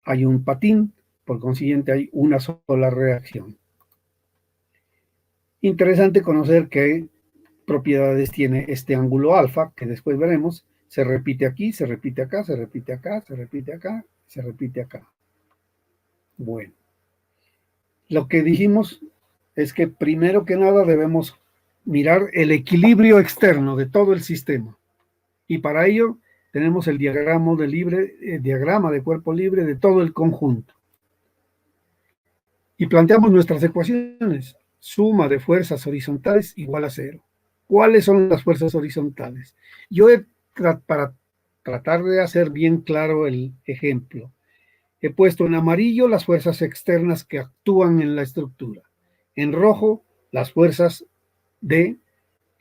hay un patín, por consiguiente hay una sola reacción. Interesante conocer qué propiedades tiene este ángulo alfa, que después veremos. Se repite aquí, se repite acá, se repite acá, se repite acá, se repite acá. Bueno, lo que dijimos es que primero que nada debemos mirar el equilibrio externo de todo el sistema. Y para ello tenemos el diagrama de cuerpo libre de todo el conjunto. Y planteamos nuestras ecuaciones. Suma de fuerzas horizontales igual a 0. ¿Cuáles son las fuerzas horizontales? Para tratar de hacer bien claro el ejemplo, he puesto en amarillo las fuerzas externas que actúan en la estructura. En rojo, las fuerzas de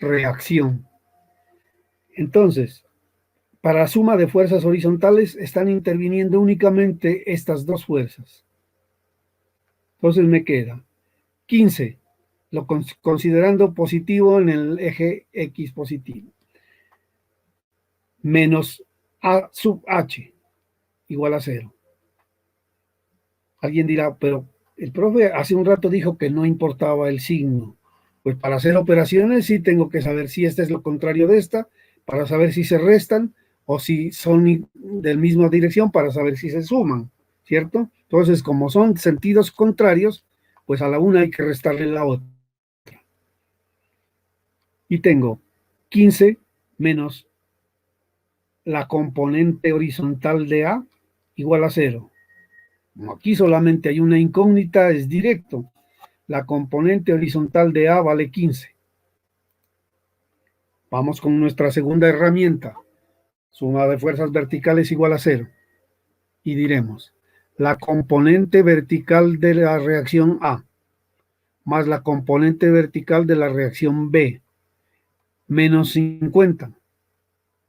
reacción. Entonces, para la suma de fuerzas horizontales están interviniendo únicamente estas dos fuerzas. Entonces me queda 15, considerando positivo en el eje X positivo, menos A sub H igual a 0. Alguien dirá, pero el profe hace un rato dijo que no importaba el signo. Pues para hacer operaciones sí tengo que saber si esta es lo contrario de esta, para saber si se restan o si son de la misma dirección, para saber si se suman, ¿cierto? Entonces, como son sentidos contrarios, pues a la una hay que restarle la otra. Y tengo 15 menos la componente horizontal de A igual a 0. Como aquí solamente hay una incógnita, es directo. La componente horizontal de A vale 15. Vamos con nuestra segunda herramienta. Suma de fuerzas verticales igual a 0. Y diremos, la componente vertical de la reacción A más la componente vertical de la reacción B menos 50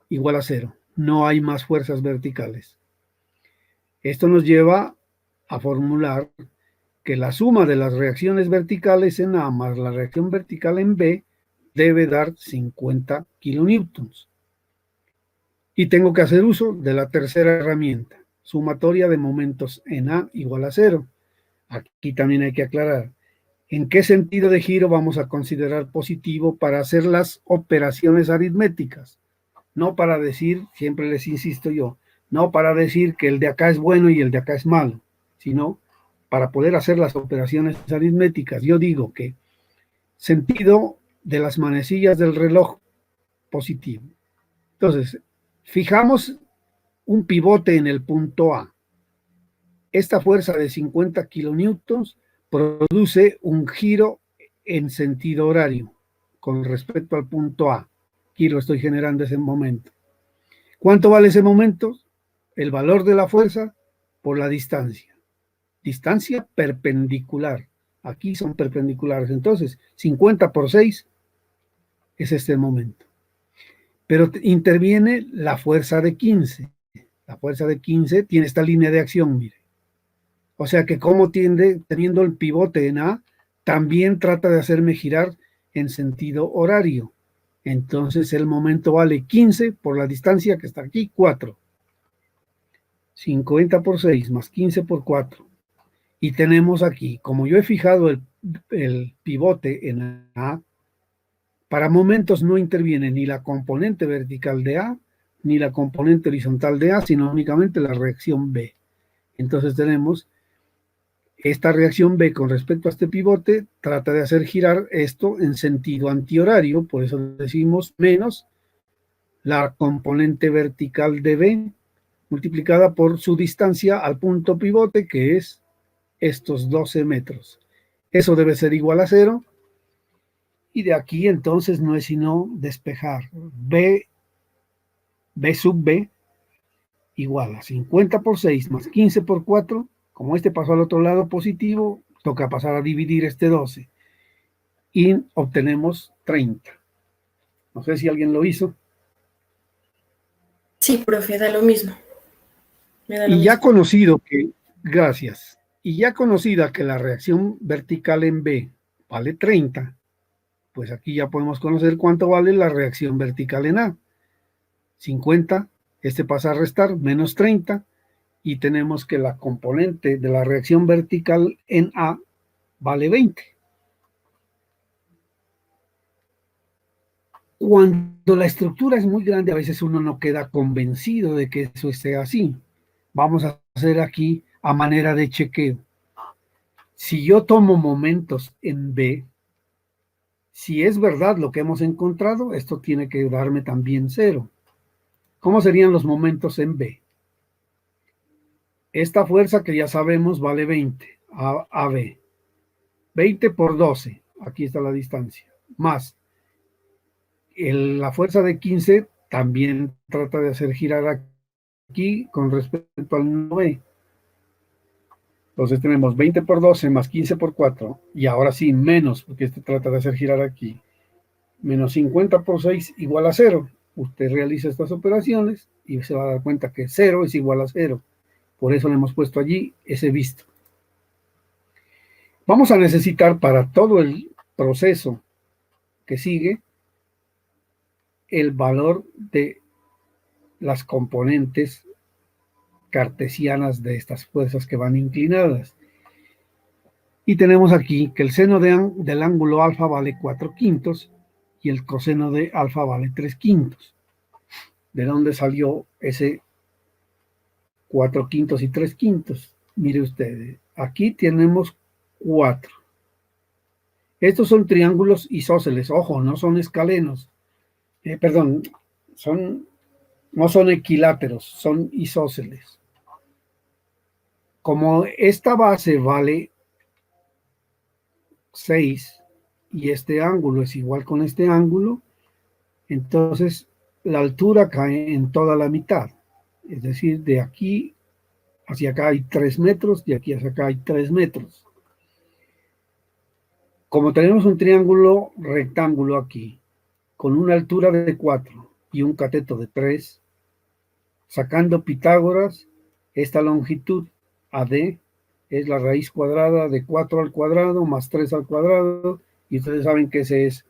igual a 0. No hay más fuerzas verticales. Esto nos lleva a formular que la suma de las reacciones verticales en A más la reacción vertical en B debe dar 50 kilonewtons. Y tengo que hacer uso de la tercera herramienta, sumatoria de momentos en A igual a 0. Aquí también hay que aclarar en qué sentido de giro vamos a considerar positivo para hacer las operaciones aritméticas. No para decir, siempre les insisto yo, no para decir que el de acá es bueno y el de acá es malo, sino para poder hacer las operaciones aritméticas. Yo digo que sentido de las manecillas del reloj positivo. Entonces, fijamos un pivote en el punto A. Esta fuerza de 50 kilonewtons produce un giro en sentido horario con respecto al punto A. Aquí lo estoy generando ese momento. ¿Cuánto vale ese momento? El valor de la fuerza por la distancia. Distancia perpendicular. Aquí son perpendiculares. Entonces, 50 por 6 es este momento. Pero interviene la fuerza de 15. La fuerza de 15 tiene esta línea de acción, mire. O sea que como tiende, teniendo el pivote en A, también trata de hacerme girar en sentido horario. Entonces el momento vale 15 por la distancia que está aquí, 4. 50 por 6 más 15 por 4. Y tenemos aquí, como yo he fijado el pivote en A, para momentos no interviene ni la componente vertical de A, ni la componente horizontal de A, sino únicamente la reacción B. Entonces tenemos esta reacción B con respecto a este pivote, trata de hacer girar esto en sentido antihorario, por eso decimos menos la componente vertical de B multiplicada por su distancia al punto pivote, que es estos 12 metros. Eso debe ser igual a 0. Y de aquí entonces no es sino despejar. B sub B igual a 50 por 6 más 15 por 4. Como este pasó al otro lado positivo, toca pasar a dividir este 12. Y obtenemos 30. No sé si alguien lo hizo. Sí, profe, da lo mismo. Me da lo Y ya mismo. conocido que, gracias, y ya conocida que la reacción vertical en B vale 30, pues aquí ya podemos conocer cuánto vale la reacción vertical en A. 50, este pasa a restar, menos 30, y tenemos que la componente de la reacción vertical en A vale 20. Cuando la estructura es muy grande, a veces uno no queda convencido de que eso esté así. Vamos a hacer aquí a manera de chequeo. Si yo tomo momentos en B, si es verdad lo que hemos encontrado, esto tiene que darme también 0. ¿Cómo serían los momentos en B? Esta fuerza que ya sabemos vale 20, AB. 20 por 12, aquí está la distancia, más la fuerza de 15 también trata de hacer girar aquí con respecto al 9. Entonces tenemos 20 por 12 más 15 por 4, y ahora sí menos, porque este trata de hacer girar aquí, menos 50 por 6 igual a 0. Usted realiza estas operaciones y se va a dar cuenta que 0 es igual a 0. Por eso le hemos puesto allí ese visto. Vamos a necesitar para todo el proceso que sigue el valor de las componentes cartesianas de estas fuerzas que van inclinadas. Y tenemos aquí que el seno del ángulo alfa vale 4/5 y el coseno de alfa vale 3/5. ¿De dónde salió ese 4/5 y 3/5? Mire usted, aquí tenemos 4. Estos son triángulos isósceles, ojo, no son escalenos. Perdón, no son equiláteros, son isósceles. Como esta base vale 6 y este ángulo es igual con este ángulo, entonces la altura cae en toda la mitad. Es decir, de aquí hacia acá hay 3 metros, de aquí hacia acá hay 3 metros. Como tenemos un triángulo rectángulo aquí, con una altura de 4 y un cateto de 3, sacando Pitágoras, esta longitud AD es la raíz cuadrada de 4 al cuadrado más 3 al cuadrado, y ustedes saben que ese es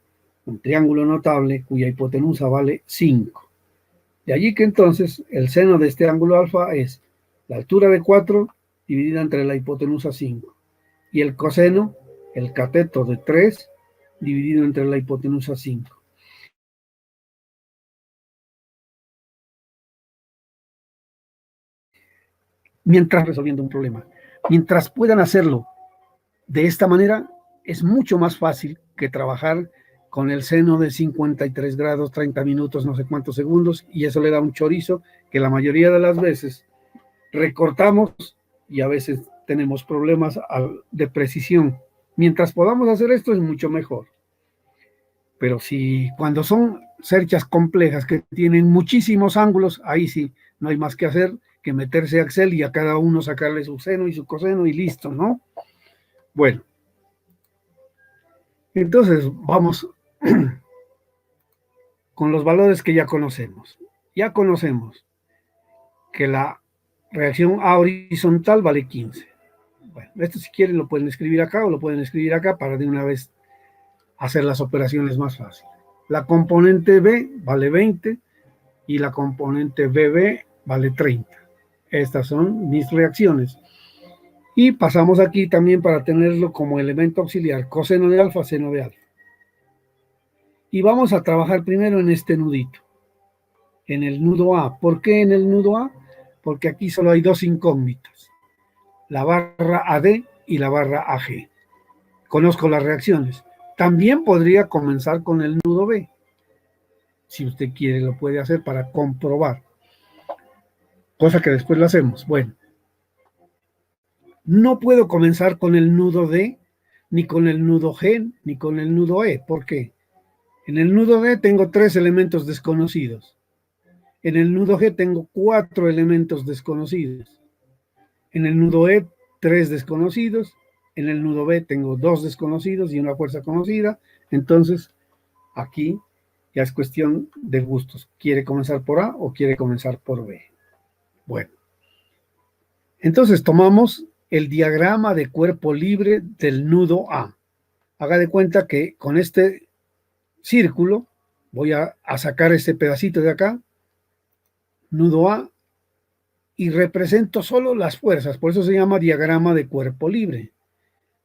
un triángulo notable cuya hipotenusa vale 5. De allí que entonces el seno de este ángulo alfa es la altura de 4 dividida entre la hipotenusa 5, y el coseno, el cateto de 3 dividido entre la hipotenusa 5. Mientras resolviendo un problema. Mientras puedan hacerlo de esta manera, es mucho más fácil que trabajar con el seno de 53 grados, 30 minutos, no sé cuántos segundos, y eso le da un chorizo que la mayoría de las veces recortamos y a veces tenemos problemas de precisión. Mientras podamos hacer esto es mucho mejor. Pero si cuando son cerchas complejas que tienen muchísimos ángulos, ahí sí, no hay más que hacer que meterse a Excel y a cada uno sacarle su seno y su coseno y listo, ¿no? Bueno, entonces vamos con los valores que ya conocemos. Ya conocemos que la reacción A horizontal vale 15. Bueno, esto si quieren lo pueden escribir acá o lo pueden escribir acá para de una vez hacer las operaciones más fáciles. La componente B vale 20 y la componente BB vale 30. Estas son mis reacciones. Y pasamos aquí también para tenerlo como elemento auxiliar, coseno de alfa, seno de alfa. Y vamos a trabajar primero en este nudito, en el nudo A. ¿Por qué en el nudo A? Porque aquí solo hay dos incógnitas, la barra AD y la barra AG. Conozco las reacciones. También podría comenzar con el nudo B. Si usted quiere, lo puede hacer para comprobar. Cosa que después lo hacemos. Bueno, no puedo comenzar con el nudo D, ni con el nudo G, ni con el nudo E. ¿Por qué? En el nudo D tengo 3 elementos desconocidos. En el nudo G tengo 4 elementos desconocidos. En el nudo E, 3 desconocidos. En el nudo B tengo 2 desconocidos y una fuerza conocida. Entonces, aquí ya es cuestión de gustos. ¿Quiere comenzar por A o quiere comenzar por B? Bueno. Entonces tomamos el diagrama de cuerpo libre del nudo A. Haga de cuenta que con este círculo voy a sacar este pedacito de acá, nudo A, y represento solo las fuerzas. Por eso se llama diagrama de cuerpo libre.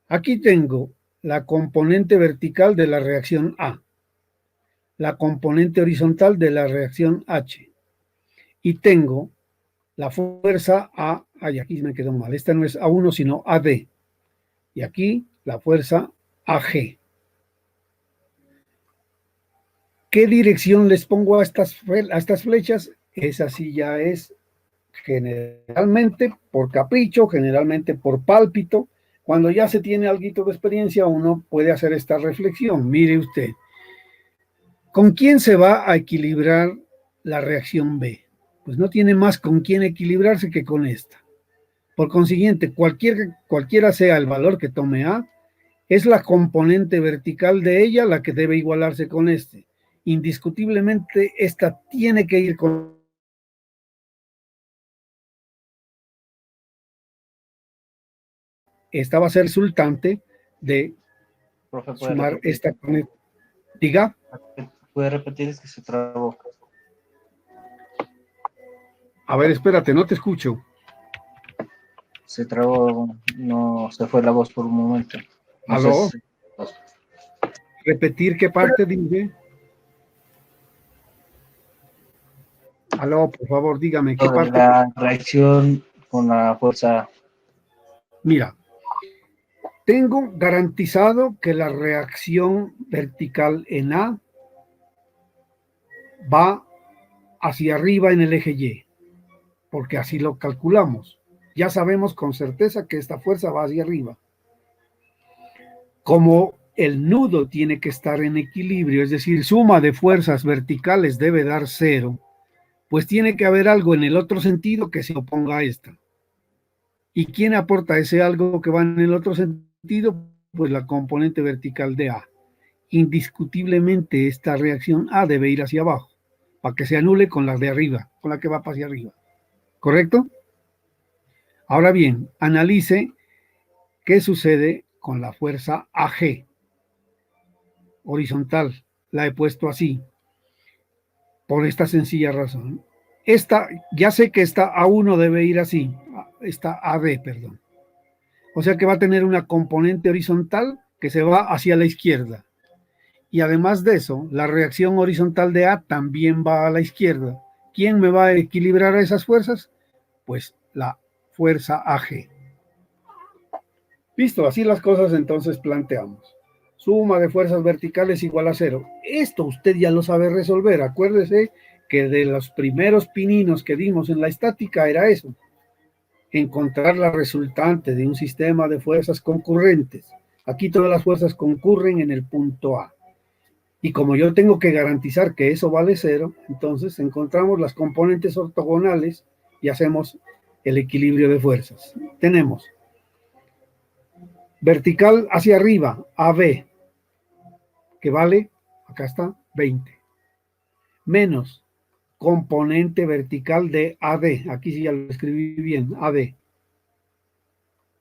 Aquí tengo la componente vertical de la reacción A, la componente horizontal de la reacción H, y tengo la fuerza A, ay, aquí me quedó mal, esta no es A1 sino AD, y aquí la fuerza AG. ¿Qué dirección les pongo a estas flechas? Esa sí ya es generalmente por capricho, generalmente por pálpito. Cuando ya se tiene algo de experiencia, uno puede hacer esta reflexión. Mire usted, ¿con quién se va a equilibrar la reacción B? Pues no tiene más con quién equilibrarse que con esta. Por consiguiente, cualquiera sea el valor que tome A, es la componente vertical de ella la que debe igualarse con este. Indiscutiblemente, esta tiene que ir con... Esta va a ser resultante de Profe, ¿puede sumar repetir? esta... Diga. ¿Puede repetir? Es que se trabó. A ver, espérate, no te escucho. se trabó, no se fue la voz por un momento. No sé ¿Aló? si- ¿Repetir qué parte dije? Aló, por favor, dígame, ¿qué sobre parte? la reacción con la fuerza. Mira, tengo garantizado que la reacción vertical en A va hacia arriba en el eje Y, porque así lo calculamos. Ya sabemos con certeza que esta fuerza va hacia arriba. Como el nudo tiene que estar en equilibrio, es decir, suma de fuerzas verticales debe dar cero, pues tiene que haber algo en el otro sentido que se oponga a esta. ¿Y quién aporta ese algo que va en el otro sentido? Pues la componente vertical de A. Indiscutiblemente esta reacción A debe ir hacia abajo, para que se anule con la de arriba, con la que va hacia arriba. ¿Correcto? Ahora bien, analice qué sucede con la fuerza AG, horizontal. La he puesto así, por esta sencilla razón. Esta, ya sé que esta A1 debe ir así, esta AD, perdón. O sea que va a tener una componente horizontal que se va hacia la izquierda. Y además de eso, la reacción horizontal de A también va a la izquierda. ¿Quién me va a equilibrar a esas fuerzas? Pues la fuerza AG. Listo, así las cosas entonces planteamos. Suma de fuerzas verticales igual a cero. Esto usted ya lo sabe resolver. Acuérdese que de los primeros pininos que dimos en la estática era eso. Encontrar la resultante de un sistema de fuerzas concurrentes. Aquí todas las fuerzas concurren en el punto A. Y como yo tengo que garantizar que eso vale cero, entonces encontramos las componentes ortogonales y hacemos el equilibrio de fuerzas. Tenemos vertical hacia arriba, AB, que vale, acá está, 20. Menos componente vertical de AD, aquí sí ya lo escribí bien, AD,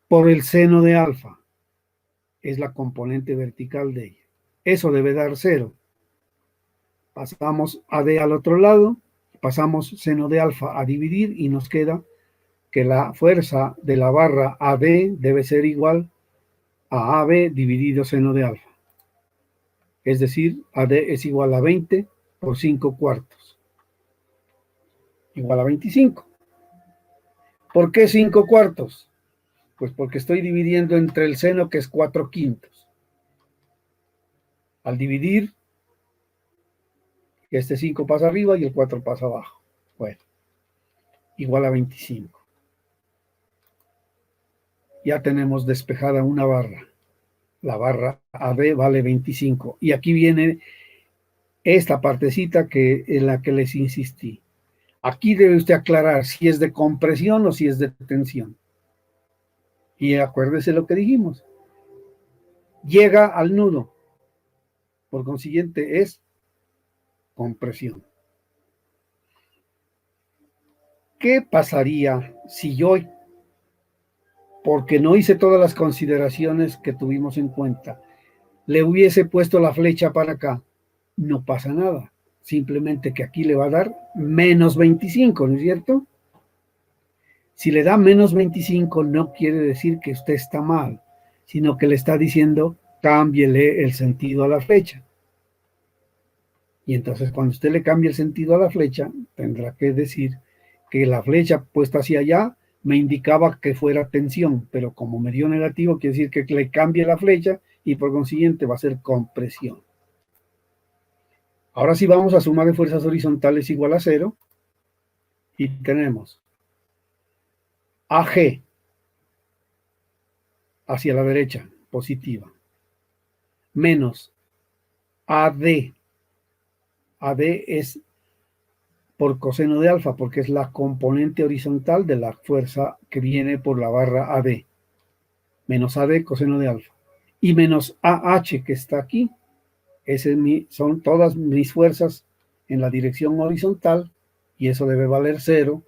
por el seno de alfa, es la componente vertical de ella. Eso debe dar cero. Pasamos AD al otro lado, pasamos seno de alfa a dividir y nos queda que la fuerza de la barra AD debe ser igual a AB dividido seno de alfa. Es decir, AD es igual a 20 por 5 cuartos. Igual a 25. ¿Por qué 5 cuartos? Pues porque estoy dividiendo entre el seno, que es 4 quintos. Al dividir, este 5 pasa arriba y el 4 pasa abajo. Bueno, igual a 25. Ya tenemos despejada una barra. La barra AB vale 25. Y aquí viene esta partecita en la que les insistí. Aquí debe usted aclarar si es de compresión o si es de tensión. Y acuérdese lo que dijimos. Llega al nudo. Por consiguiente, es compresión. ¿Qué pasaría si yo, porque no hice todas las consideraciones que tuvimos en cuenta, le hubiese puesto la flecha para acá? No pasa nada. Simplemente que aquí le va a dar menos 25, ¿no es cierto? Si le da menos 25 no quiere decir que usted está mal, sino que le está diciendo cámbiele el sentido a la flecha. Y entonces cuando usted le cambie el sentido a la flecha, tendrá que decir que la flecha puesta hacia allá me indicaba que fuera tensión, pero como me dio negativo, quiere decir que le cambie la flecha y por consiguiente va a ser compresión. Ahora sí vamos a suma de fuerzas horizontales igual a cero y tenemos AG hacia la derecha, positiva, menos AD. AD es por coseno de alfa, porque es la componente horizontal de la fuerza que viene por la barra AD. Menos AD coseno de alfa. Y menos AH que está aquí. Son todas mis fuerzas en la dirección horizontal y eso debe valer cero.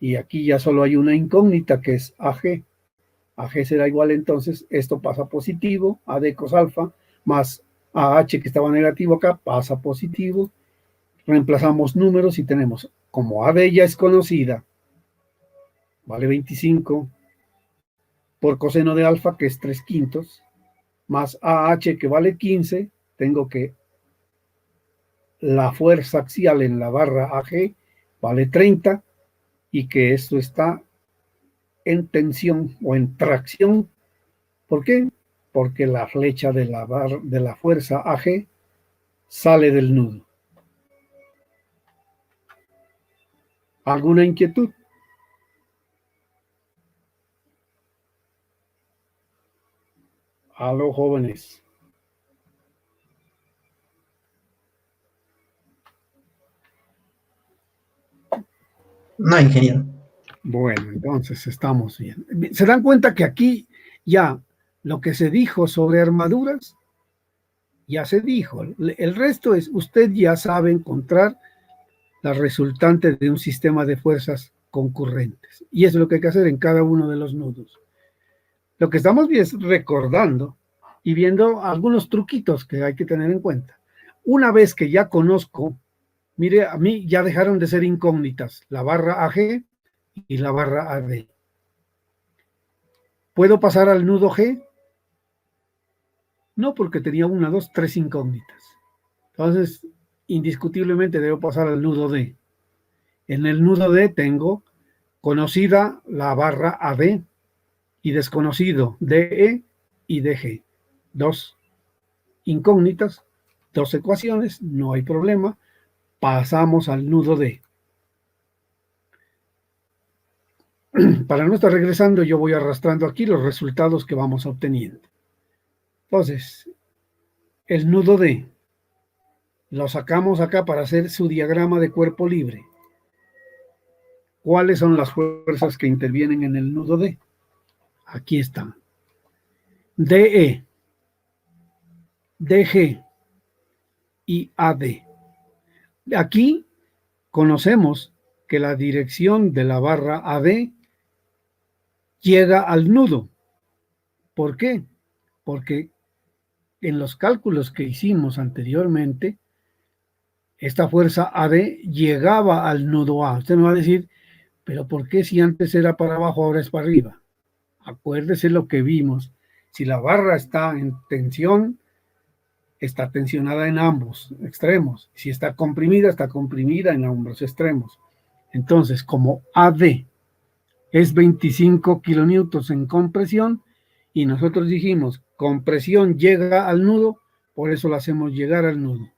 Y aquí ya solo hay una incógnita que es AG. AG será igual entonces, esto pasa positivo, AD cos alfa, más AH que estaba negativo acá, pasa positivo. Reemplazamos números y tenemos, como AD ya es conocida, vale 25, por coseno de alfa, que es 3/5, más AH, que vale 15, tengo que la fuerza axial en la barra AG vale 30 y que esto está en tensión o en tracción. ¿Por qué? Porque la flecha de la fuerza AG sale del nudo. ¿Alguna inquietud? Aló, jóvenes. No, ingeniero. Bueno, entonces estamos bien. ¿Se dan cuenta que aquí ya lo que se dijo sobre armaduras, ya se dijo? El resto es, usted ya sabe encontrar la resultante de un sistema de fuerzas concurrentes. Y eso es lo que hay que hacer en cada uno de los nudos. Lo que estamos es recordando y viendo algunos truquitos que hay que tener en cuenta. Una vez que ya conozco, mire, a mí ya dejaron de ser incógnitas la barra AG y la barra AD. ¿Puedo pasar al nudo G? No, porque tenía 1, 2, 3 incógnitas. Entonces, indiscutiblemente debo pasar al nudo D. En el nudo D tengo conocida la barra AD y desconocido DE y DG. 2 incógnitas, 2 ecuaciones, no hay problema. Pasamos al nudo D. Para no estar regresando, yo voy arrastrando aquí los resultados que vamos obteniendo. Entonces, el nudo D lo sacamos acá para hacer su diagrama de cuerpo libre. ¿Cuáles son las fuerzas que intervienen en el nudo D? Aquí están. DE, DG y AD. Aquí conocemos que la dirección de la barra AD llega al nudo. ¿Por qué? Porque en los cálculos que hicimos anteriormente, esta fuerza AD llegaba al nudo A. Usted me va a decir, pero ¿por qué si antes era para abajo, ahora es para arriba? Acuérdese lo que vimos. Si la barra está en tensión, está tensionada en ambos extremos. Si está comprimida en ambos extremos. Entonces, como AD es 25 kilonewtons en compresión, y nosotros dijimos, compresión llega al nudo, por eso la hacemos llegar al nudo.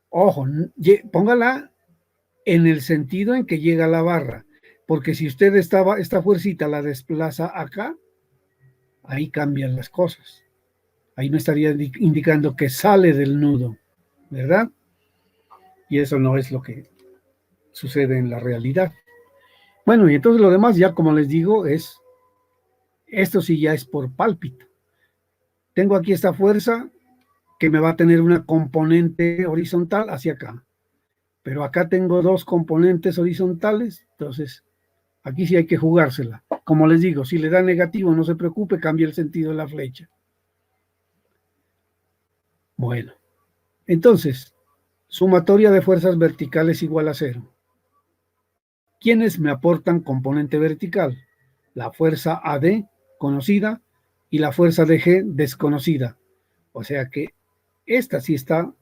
Ojo, póngala en el sentido en que llega la barra, porque si usted esta fuercita la desplaza acá, ahí cambian las cosas. Ahí me estaría indicando que sale del nudo, ¿verdad? Y eso no es lo que sucede en la realidad. Bueno, y entonces lo demás ya, como les digo, esto sí ya es por pálpito. Tengo aquí esta fuerza que me va a tener una componente horizontal hacia acá. Pero acá tengo 2 componentes horizontales, entonces aquí sí hay que jugársela. Como les digo, si le da negativo, no se preocupe, cambia el sentido de la flecha. Bueno, entonces, sumatoria de fuerzas verticales igual a 0. ¿Quiénes me aportan componente vertical? La fuerza AD, conocida, y la fuerza DG, desconocida. O sea que esta sí está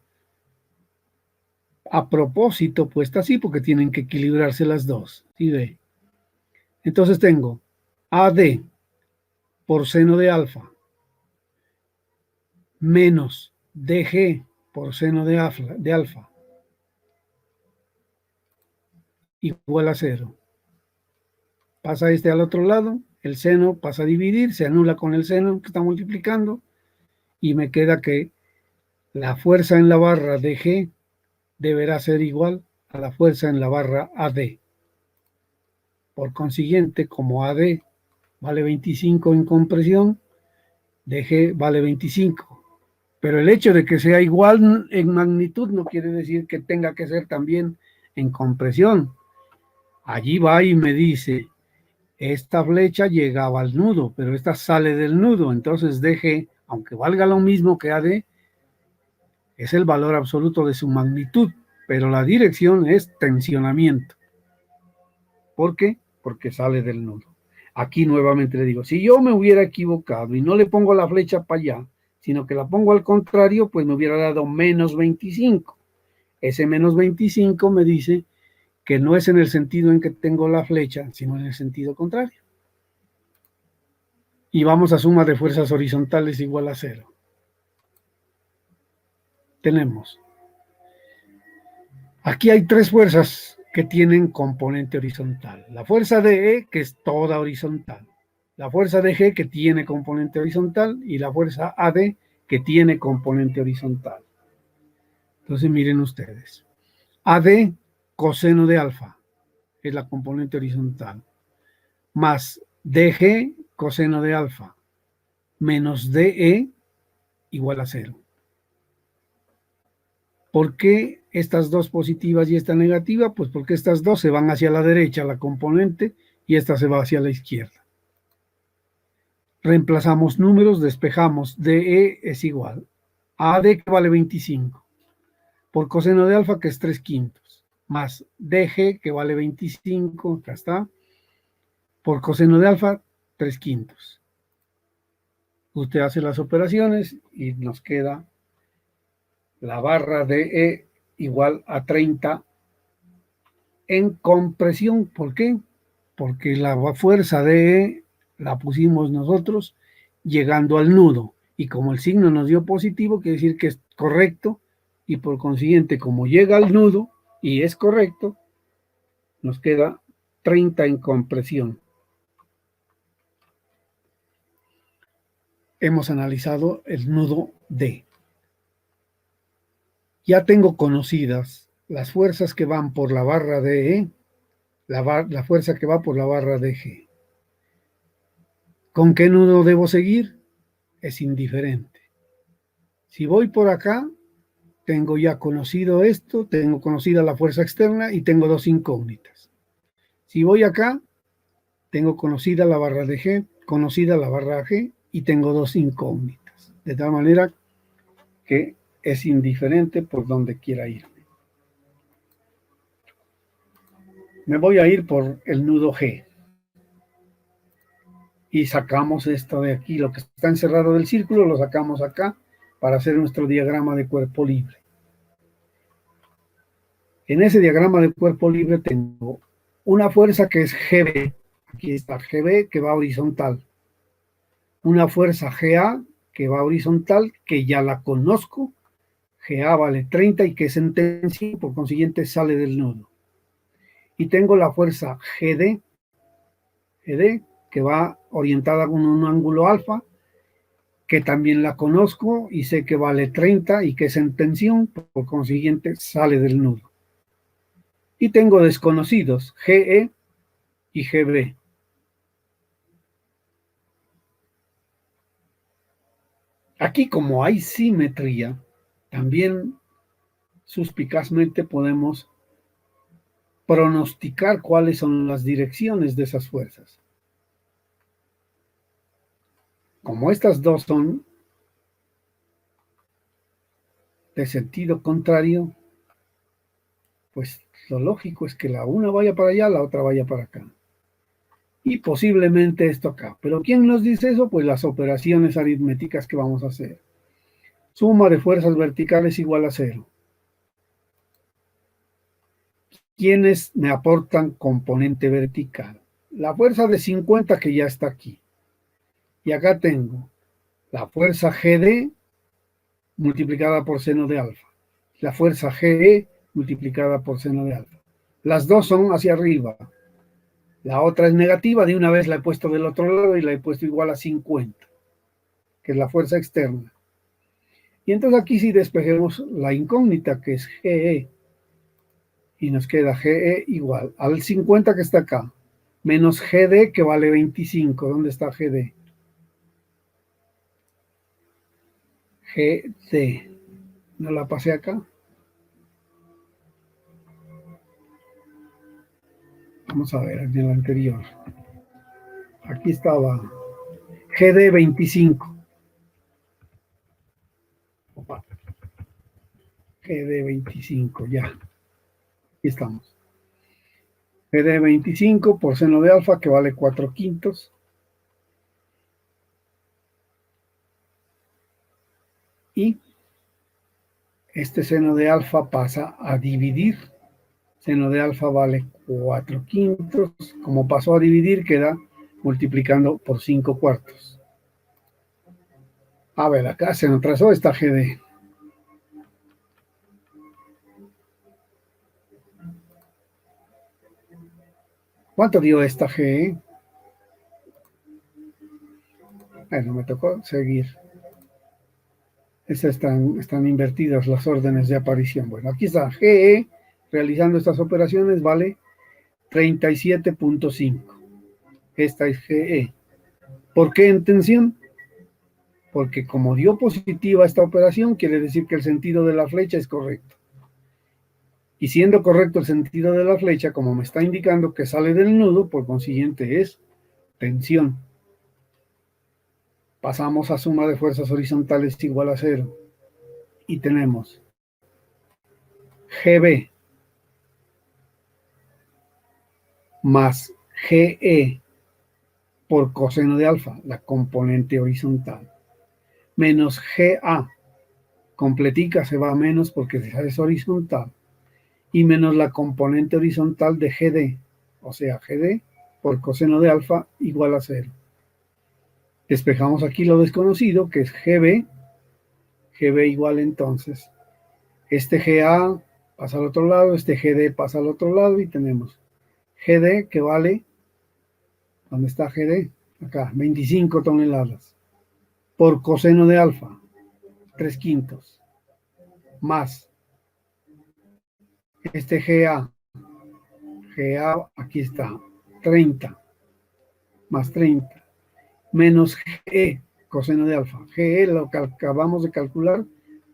a propósito puesta así, porque tienen que equilibrarse las dos. ¿Sí ve? Entonces tengo AD por seno de alfa menos DG por seno de alfa igual a 0. Pasa este al otro lado, el seno pasa a dividir, se anula con el seno que está multiplicando, y me queda que la fuerza en la barra DG deberá ser igual a la fuerza en la barra AD. Por consiguiente, como AD vale 25 en compresión, DG vale 25. Pero el hecho de que sea igual en magnitud no quiere decir que tenga que ser también en compresión. Allí va y me dice, esta flecha llegaba al nudo, pero esta sale del nudo, entonces DG, aunque valga lo mismo que AD, es el valor absoluto de su magnitud, pero la dirección es tensionamiento. ¿Por qué? Porque sale del nudo. Aquí nuevamente le digo, si yo me hubiera equivocado y no le pongo la flecha para allá, sino que la pongo al contrario, pues me hubiera dado menos 25. Ese menos 25 me dice que no es en el sentido en que tengo la flecha, sino en el sentido contrario. Y vamos a suma de fuerzas horizontales igual a 0. Tenemos. Aquí hay tres fuerzas que tienen componente horizontal. La fuerza de E, que es toda horizontal. La fuerza de G, que tiene componente horizontal. Y la fuerza AD, que tiene componente horizontal. Entonces miren ustedes. AD, coseno de alfa, es la componente horizontal. Más DG, coseno de alfa, menos DE, igual a 0. ¿Por qué estas dos positivas y esta negativa? Pues porque estas dos se van hacia la derecha, la componente, y esta se va hacia la izquierda. Reemplazamos números, despejamos. DE es igual a AD, que vale 25, por coseno de alfa, que es 3/5, más DG, que vale 25, acá está, por coseno de alfa, 3/5. Usted hace las operaciones y nos queda la barra de E igual a 30 en compresión. ¿Por qué? Porque la fuerza de E la pusimos nosotros llegando al nudo. Y como el signo nos dio positivo, quiere decir que es correcto. Y por consiguiente, como llega al nudo y es correcto, nos queda 30 en compresión. Hemos analizado el nudo D. Ya tengo conocidas las fuerzas que van por la barra de E, la fuerza que va por la barra de G. ¿Con qué nudo debo seguir? Es indiferente. Si voy por acá, tengo ya conocido esto, tengo conocida la fuerza externa y tengo dos incógnitas. Si voy acá, tengo conocida la barra de G, conocida la barra G y tengo dos incógnitas. De tal manera que es indiferente por donde quiera irme. Me voy a ir por el nudo G. Y sacamos esto de aquí, lo que está encerrado del círculo, lo sacamos acá para hacer nuestro diagrama de cuerpo libre. En ese diagrama de cuerpo libre tengo una fuerza que es GB, aquí está GB, que va horizontal. Una fuerza GA que va horizontal, que ya la conozco, GA vale 30 y que es en tensión, por consiguiente sale del nudo. Y tengo la fuerza GD, que va orientada con un ángulo alfa, que también la conozco y sé que vale 30 y que es en tensión, por consiguiente sale del nudo. Y tengo desconocidos, GE y GB. Aquí, como hay simetría, también suspicazmente podemos pronosticar cuáles son las direcciones de esas fuerzas. Como estas dos son de sentido contrario, pues lo lógico es que la una vaya para allá, la otra vaya para acá. Y posiblemente esto acá. ¿Pero quién nos dice eso? Pues las operaciones aritméticas que vamos a hacer. Suma de fuerzas verticales igual a 0. ¿Quiénes me aportan componente vertical? La fuerza de 50 que ya está aquí. Y acá tengo la fuerza GD multiplicada por seno de alfa. La fuerza GE multiplicada por seno de alfa. Las dos son hacia arriba. La otra es negativa, de una vez la he puesto del otro lado y la he puesto igual a 50, que es la fuerza externa. Y entonces aquí sí despejemos la incógnita, que es GE. Y nos queda GE igual al 50 que está acá, menos GD que vale 25. ¿Dónde está GD? GD. ¿No la pasé acá? Vamos a ver, en el anterior. Aquí estaba GD 25. GD 25, ya. Aquí estamos. GD 25 por seno de alfa, que vale 4/5. Y este seno de alfa pasa a dividir. Seno de alfa vale 4/5. Como pasó a dividir, queda multiplicando por 5/4. A ver, acá se nos trazó esta GD. ¿Cuánto dio esta G? Bueno, me tocó seguir. Están invertidas las órdenes de aparición. Bueno, aquí está GE, realizando estas operaciones, vale 37.5. Esta es GE. ¿Por qué en tensión? Porque como dio positiva esta operación, quiere decir que el sentido de la flecha es correcto. Y siendo correcto el sentido de la flecha, como me está indicando que sale del nudo, por consiguiente es tensión. Pasamos a suma de fuerzas horizontales igual a 0. Y tenemos GB más GE por coseno de alfa, la componente horizontal, menos GA, completica, se va a menos porque es horizontal, y menos la componente horizontal de GD, o sea, GD por coseno de alfa igual a 0. Despejamos aquí lo desconocido, que es GB. GB igual entonces, este GA pasa al otro lado, este GD pasa al otro lado y tenemos GD que vale, ¿dónde está GD? Acá, 25 toneladas. Por coseno de alfa, 3/5. Más este GA aquí está, 30. Más 30. Menos GE, coseno de alfa. GE lo que acabamos de calcular,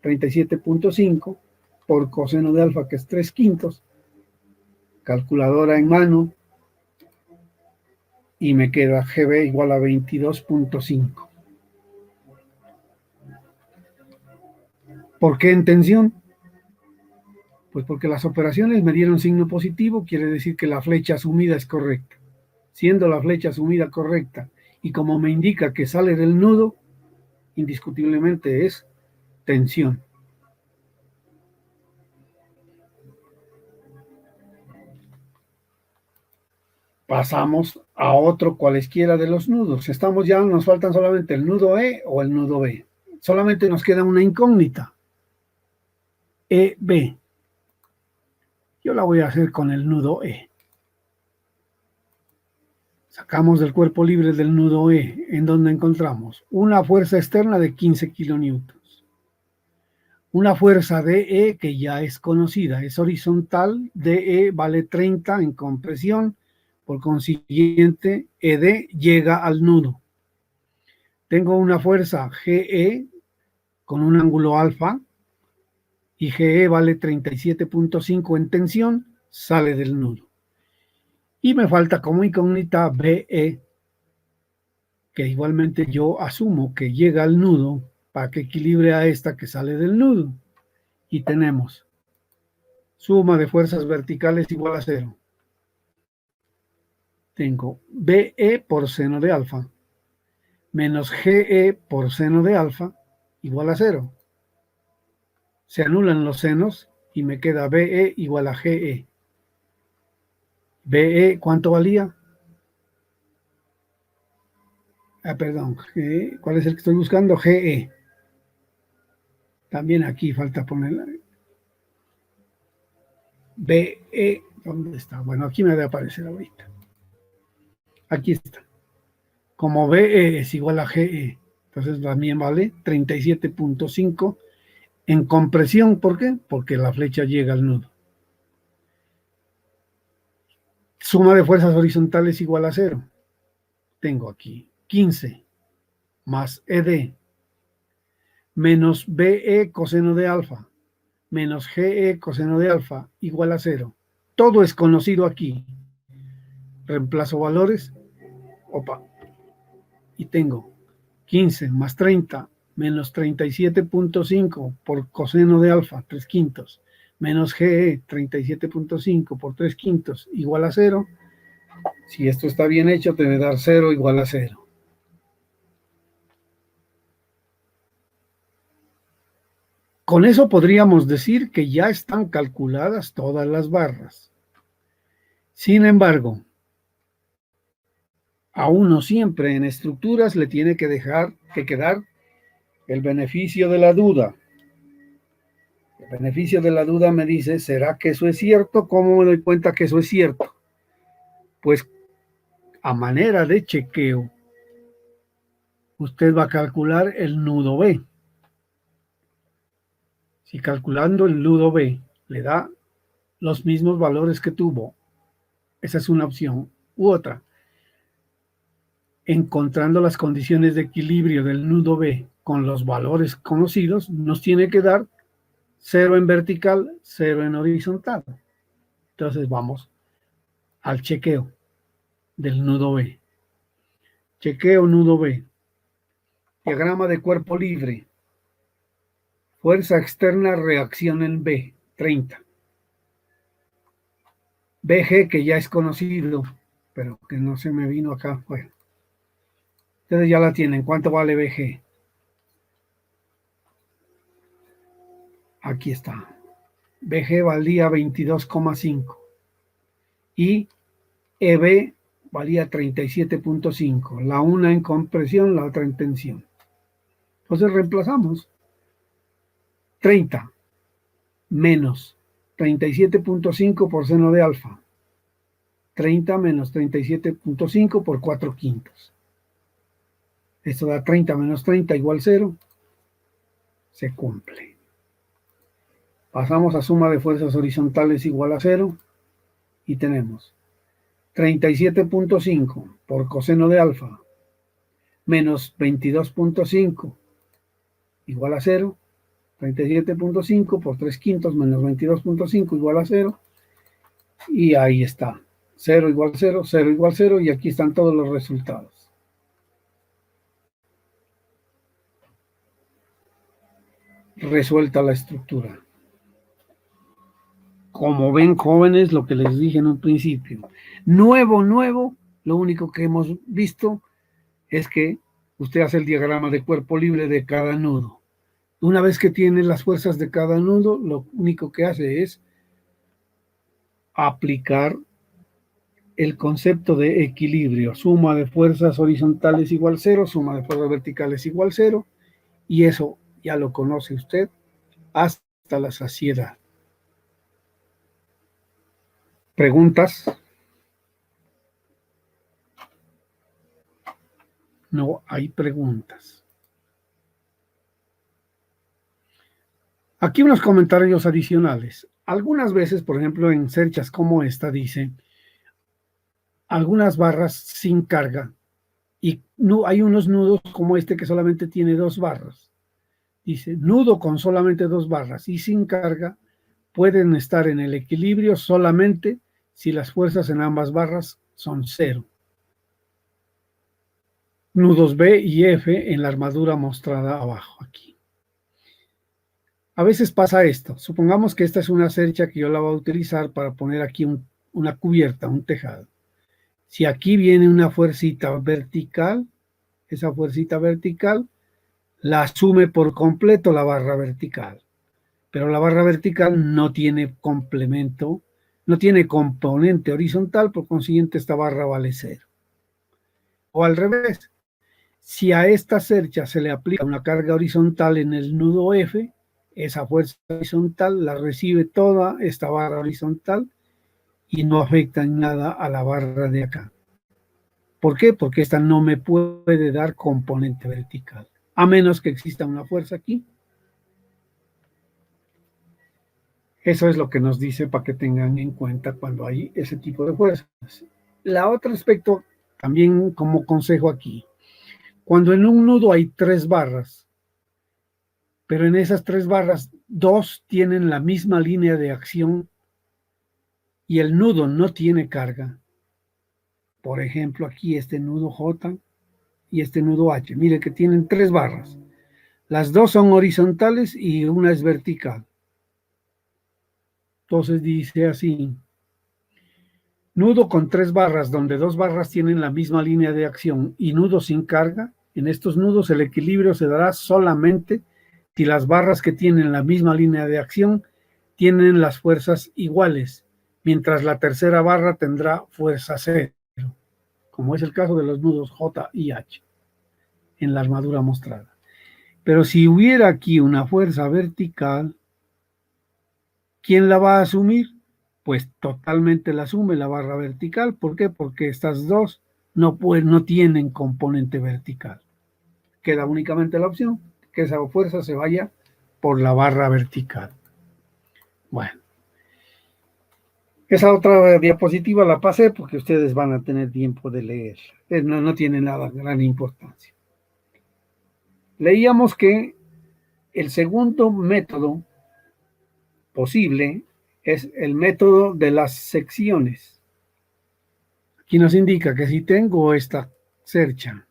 37.5 por coseno de alfa, que es 3/5. Calculadora en mano. Y me queda GB igual a 22.5. ¿Por qué en tensión? Pues porque las operaciones me dieron signo positivo, quiere decir que la flecha asumida es correcta. Siendo la flecha asumida correcta, y como me indica que sale del nudo, indiscutiblemente es tensión. Pasamos a otro cualesquiera de los nudos. Estamos ya, nos faltan solamente el nudo E o el nudo B. Solamente nos queda una incógnita. EB. Yo la voy a hacer con el nudo E. Sacamos del cuerpo libre del nudo E, en donde encontramos una fuerza externa de 15 kilonewtons. Una fuerza DE que ya es conocida, es horizontal, DE vale 30 en compresión, por consiguiente ED llega al nudo. Tengo una fuerza GE con un ángulo alfa, y GE vale 37.5 en tensión, sale del nudo. Y me falta como incógnita BE, que igualmente yo asumo que llega al nudo para que equilibre a esta que sale del nudo. Y tenemos suma de fuerzas verticales igual a 0. Tengo BE por seno de alfa menos GE por seno de alfa igual a 0. Se anulan los senos y me queda BE igual a GE. BE, ¿cuánto valía? Perdón, ¿cuál es el que estoy buscando? GE. También aquí falta ponerla. BE, ¿dónde está? Bueno, aquí me debe aparecer ahorita. Aquí está. Como BE es igual a GE, entonces también vale 37.5 en compresión. ¿Por qué? Porque la flecha llega al nudo. Suma de fuerzas horizontales igual a 0. Tengo aquí 15 más ED menos BE coseno de alfa menos GE coseno de alfa igual a 0. Todo es conocido aquí. Reemplazo valores. Opa. Y tengo 15 más 30 menos 37.5 por coseno de alfa, 3/5, menos GE 37.5 por 3/5 igual a 0. Si esto está bien hecho, te debe dar 0 igual a 0. Con eso podríamos decir que ya están calculadas todas las barras. Sin embargo, a uno siempre en estructuras le tiene que quedar el beneficio de la duda. El beneficio de la duda me dice, ¿será que eso es cierto? ¿Cómo me doy cuenta que eso es cierto? Pues a manera de chequeo, usted va a calcular el nudo B. Si calculando el nudo B le da los mismos valores que tuvo, esa es una opción. U otra, encontrando las condiciones de equilibrio del nudo B con los valores conocidos, nos tiene que dar 0 en vertical, 0 en horizontal. Entonces vamos al chequeo del nudo B. Chequeo nudo B. Diagrama de cuerpo libre. Fuerza externa, reacción en B, 30. BG, que ya es conocido, pero que no se me vino acá. Bueno, ustedes ya la tienen. ¿Cuánto vale BG? Aquí está. BG valía 22,5 y EB valía 37.5. La una en compresión, la otra en tensión. Entonces reemplazamos. 30 menos 37.5 por seno de alfa. 30 menos 37.5 por 4/5. Esto da 30 menos 30 igual 0. Se cumple. Pasamos a suma de fuerzas horizontales igual a 0. Y tenemos 37.5 por coseno de alfa menos 22.5 igual a 0. 37.5 por 3/5 menos 22.5 igual a 0. Y ahí está. 0 igual 0, 0 igual 0. Y aquí están todos los resultados. Resuelta la estructura. Como ven, jóvenes, lo que les dije en un principio. Nuevo, lo único que hemos visto es que usted hace el diagrama de cuerpo libre de cada nudo. Una vez que tiene las fuerzas de cada nudo, lo único que hace es aplicar el concepto de equilibrio. Suma de fuerzas horizontales igual 0, suma de fuerzas verticales igual 0, y eso ya lo conoce usted hasta la saciedad. ¿Preguntas? No hay preguntas. Aquí unos comentarios adicionales. Algunas veces, por ejemplo, en cerchas como esta, dice, algunas barras sin carga, y no, hay unos nudos como este que solamente tiene 2 barras. Dice, nudo con solamente 2 barras y sin carga pueden estar en el equilibrio solamente si las fuerzas en ambas barras son 0. Nudos B y F en la armadura mostrada abajo aquí. A veces pasa esto. Supongamos que esta es una cercha que yo la voy a utilizar para poner aquí una cubierta, un tejado. Si aquí viene una fuercita vertical, esa fuercita vertical la asume por completo la barra vertical. Pero la barra vertical no tiene complemento, no tiene componente horizontal, por consiguiente esta barra vale 0. O al revés, si a esta cercha se le aplica una carga horizontal en el nudo F, esa fuerza horizontal la recibe toda esta barra horizontal y no afecta en nada a la barra de acá. ¿Por qué? Porque esta no me puede dar componente vertical, a menos que exista una fuerza aquí. Eso es lo que nos dice para que tengan en cuenta cuando hay ese tipo de fuerzas. La otro aspecto, también como consejo aquí, cuando en un nudo hay 3 barras, pero en esas 3 barras, 2 tienen la misma línea de acción y el nudo no tiene carga. Por ejemplo, aquí este nudo J y este nudo H. Mire que tienen 3 barras. Las 2 son horizontales y una es vertical. Entonces dice así: nudo con 3 barras, donde 2 barras tienen la misma línea de acción, y nudo sin carga. En estos nudos el equilibrio se dará solamente si las barras que tienen la misma línea de acción tienen las fuerzas iguales, mientras la tercera barra tendrá fuerza cero, como es el caso de los nudos J y H en la armadura mostrada. Pero si hubiera aquí una fuerza vertical, ¿quién la va a asumir? Pues totalmente la asume la barra vertical. ¿Por qué? Porque estas dos no tienen componente vertical. Queda únicamente la opción que esa fuerza se vaya por la barra vertical. Bueno, esa otra diapositiva la pasé porque ustedes van a tener tiempo de leer. No tiene nada de gran importancia. Leíamos que el segundo método posible es el método de las secciones. Aquí nos indica que si tengo esta cercha,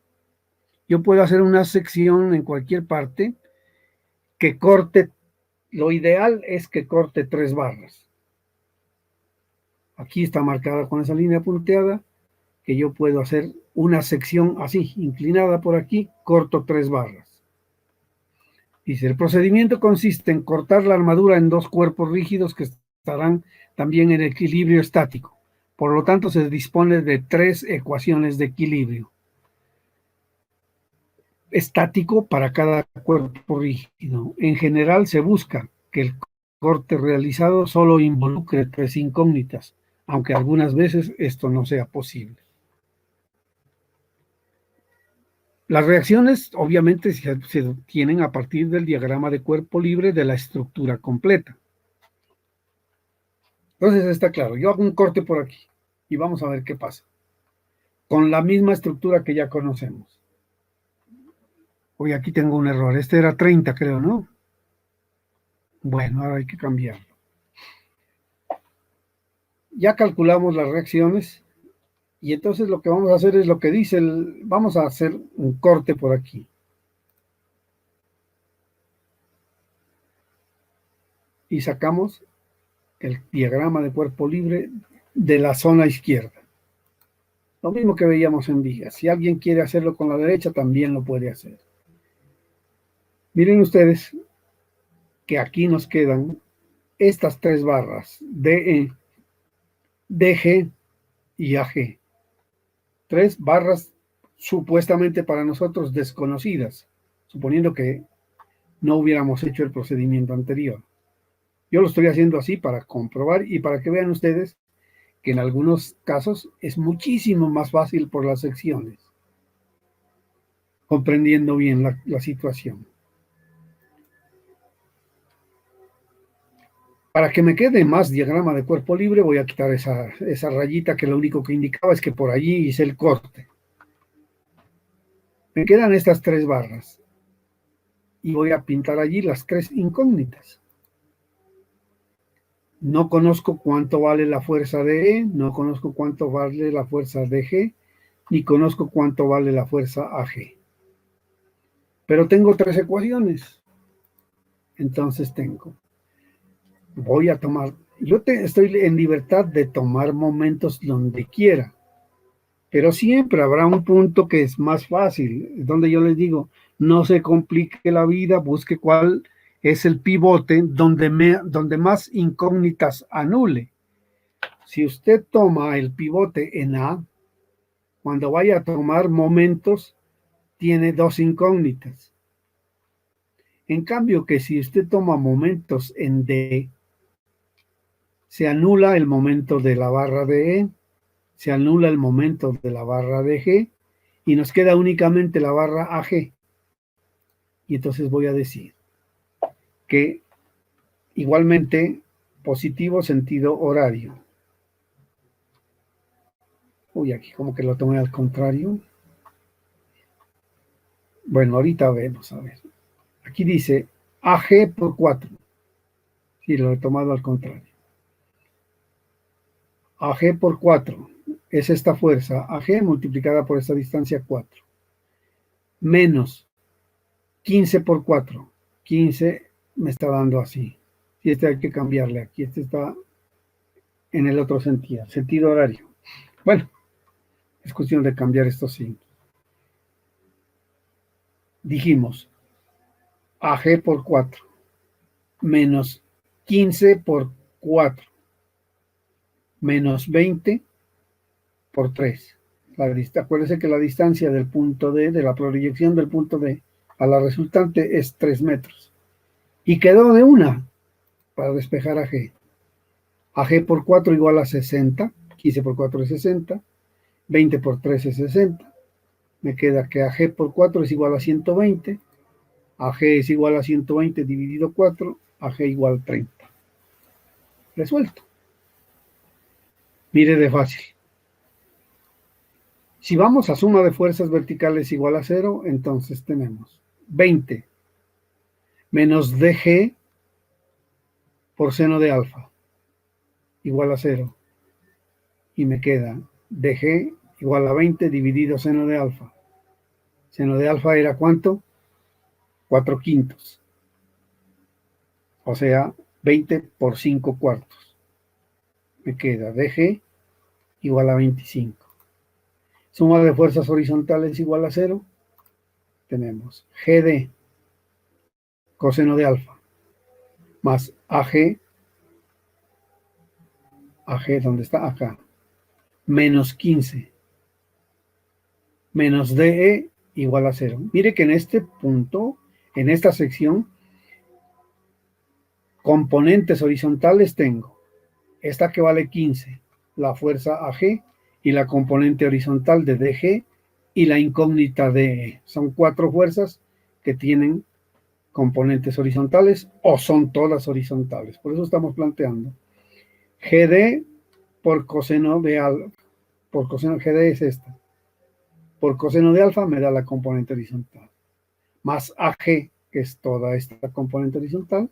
yo puedo hacer una sección en cualquier parte que corte, lo ideal es que corte 3 barras. Aquí está marcada con esa línea punteada, que yo puedo hacer una sección así, inclinada por aquí, corto 3 barras. Dice, el procedimiento consiste en cortar la armadura en 2 cuerpos rígidos que estarán también en equilibrio estático. Por lo tanto, se dispone de 3 ecuaciones de equilibrio estático para cada cuerpo rígido. En general, se busca que el corte realizado solo involucre 3 incógnitas, aunque algunas veces esto no sea posible. Las reacciones obviamente se obtienen a partir del diagrama de cuerpo libre de la estructura completa. Entonces está claro, yo hago un corte por aquí y vamos a ver qué pasa. Con la misma estructura que ya conocemos. Hoy aquí tengo un error, este era 30 creo, ¿no? Bueno, ahora hay que cambiarlo. Ya calculamos las reacciones. Y entonces lo que vamos a hacer es lo que dice, vamos a hacer un corte por aquí. Y sacamos el diagrama de cuerpo libre de la zona izquierda. Lo mismo que veíamos en vigas. Si alguien quiere hacerlo con la derecha, también lo puede hacer. Miren ustedes que aquí nos quedan estas 3 barras, DE, DG y AG. 3 barras supuestamente para nosotros desconocidas, suponiendo que no hubiéramos hecho el procedimiento anterior. Yo lo estoy haciendo así para comprobar y para que vean ustedes que en algunos casos es muchísimo más fácil por las secciones, comprendiendo bien la situación. Para que me quede más diagrama de cuerpo libre, voy a quitar esa rayita que lo único que indicaba es que por allí hice el corte. Me quedan estas 3 barras y voy a pintar allí las 3 incógnitas. No conozco cuánto vale la fuerza de E, no conozco cuánto vale la fuerza de G, ni conozco cuánto vale la fuerza AG. Pero tengo 3 ecuaciones. Entonces voy a tomar, estoy en libertad de tomar momentos donde quiera. Pero siempre habrá un punto que es más fácil, donde yo les digo, no se complique la vida, busque cuál es el pivote donde más incógnitas anule. Si usted toma el pivote en A, cuando vaya a tomar momentos, tiene 2 incógnitas. En cambio que si usted toma momentos en D, se anula el momento de la barra de E, se anula el momento de la barra de G y nos queda únicamente la barra AG. Y entonces voy a decir que igualmente positivo sentido horario. Uy, aquí como que lo tomé al contrario. Bueno, ahorita vemos, a ver. Aquí dice AG por 4. Sí, lo he tomado al contrario. AG por 4 es esta fuerza, AG multiplicada por esta distancia 4. Menos 15 por 4. 15 me está dando así. Y este hay que cambiarle aquí. Este está en el otro sentido horario. Bueno, es cuestión de cambiar estos signos. Dijimos AG por 4 menos 15 por 4 menos 20 por 3. Acuérdense que la distancia del punto D, de la proyección del punto D a la resultante es 3 metros. Y quedó de una para despejar AG. AG por 4 igual a 60. 15 por 4 es 60. 20 por 3 es 60. Me queda que AG por 4 es igual a 120. AG es igual a 120 dividido 4. AG igual a 30. Resuelto. Mire de fácil. Si vamos a suma de fuerzas verticales igual a 0, entonces tenemos 20 menos DG por seno de alfa igual a 0. Y me queda DG igual a 20 dividido seno de alfa. Seno de alfa era ¿cuánto? 4/5. O sea, 20 por 5/4. Me queda DG igual a 25. Suma de fuerzas horizontales igual a 0. Tenemos GD coseno de alfa más AG, ¿dónde está? Acá, menos 15, menos DE igual a 0. Mire que en este punto, en esta sección, componentes horizontales tengo esta que vale 15, la fuerza AG, y la componente horizontal de DG y la incógnita DE. Son 4 fuerzas que tienen componentes horizontales o son todas horizontales. Por eso estamos planteando GD por coseno de alfa. Por coseno GD es esta. Por coseno de alfa me da la componente horizontal. Más AG, que es toda esta componente horizontal.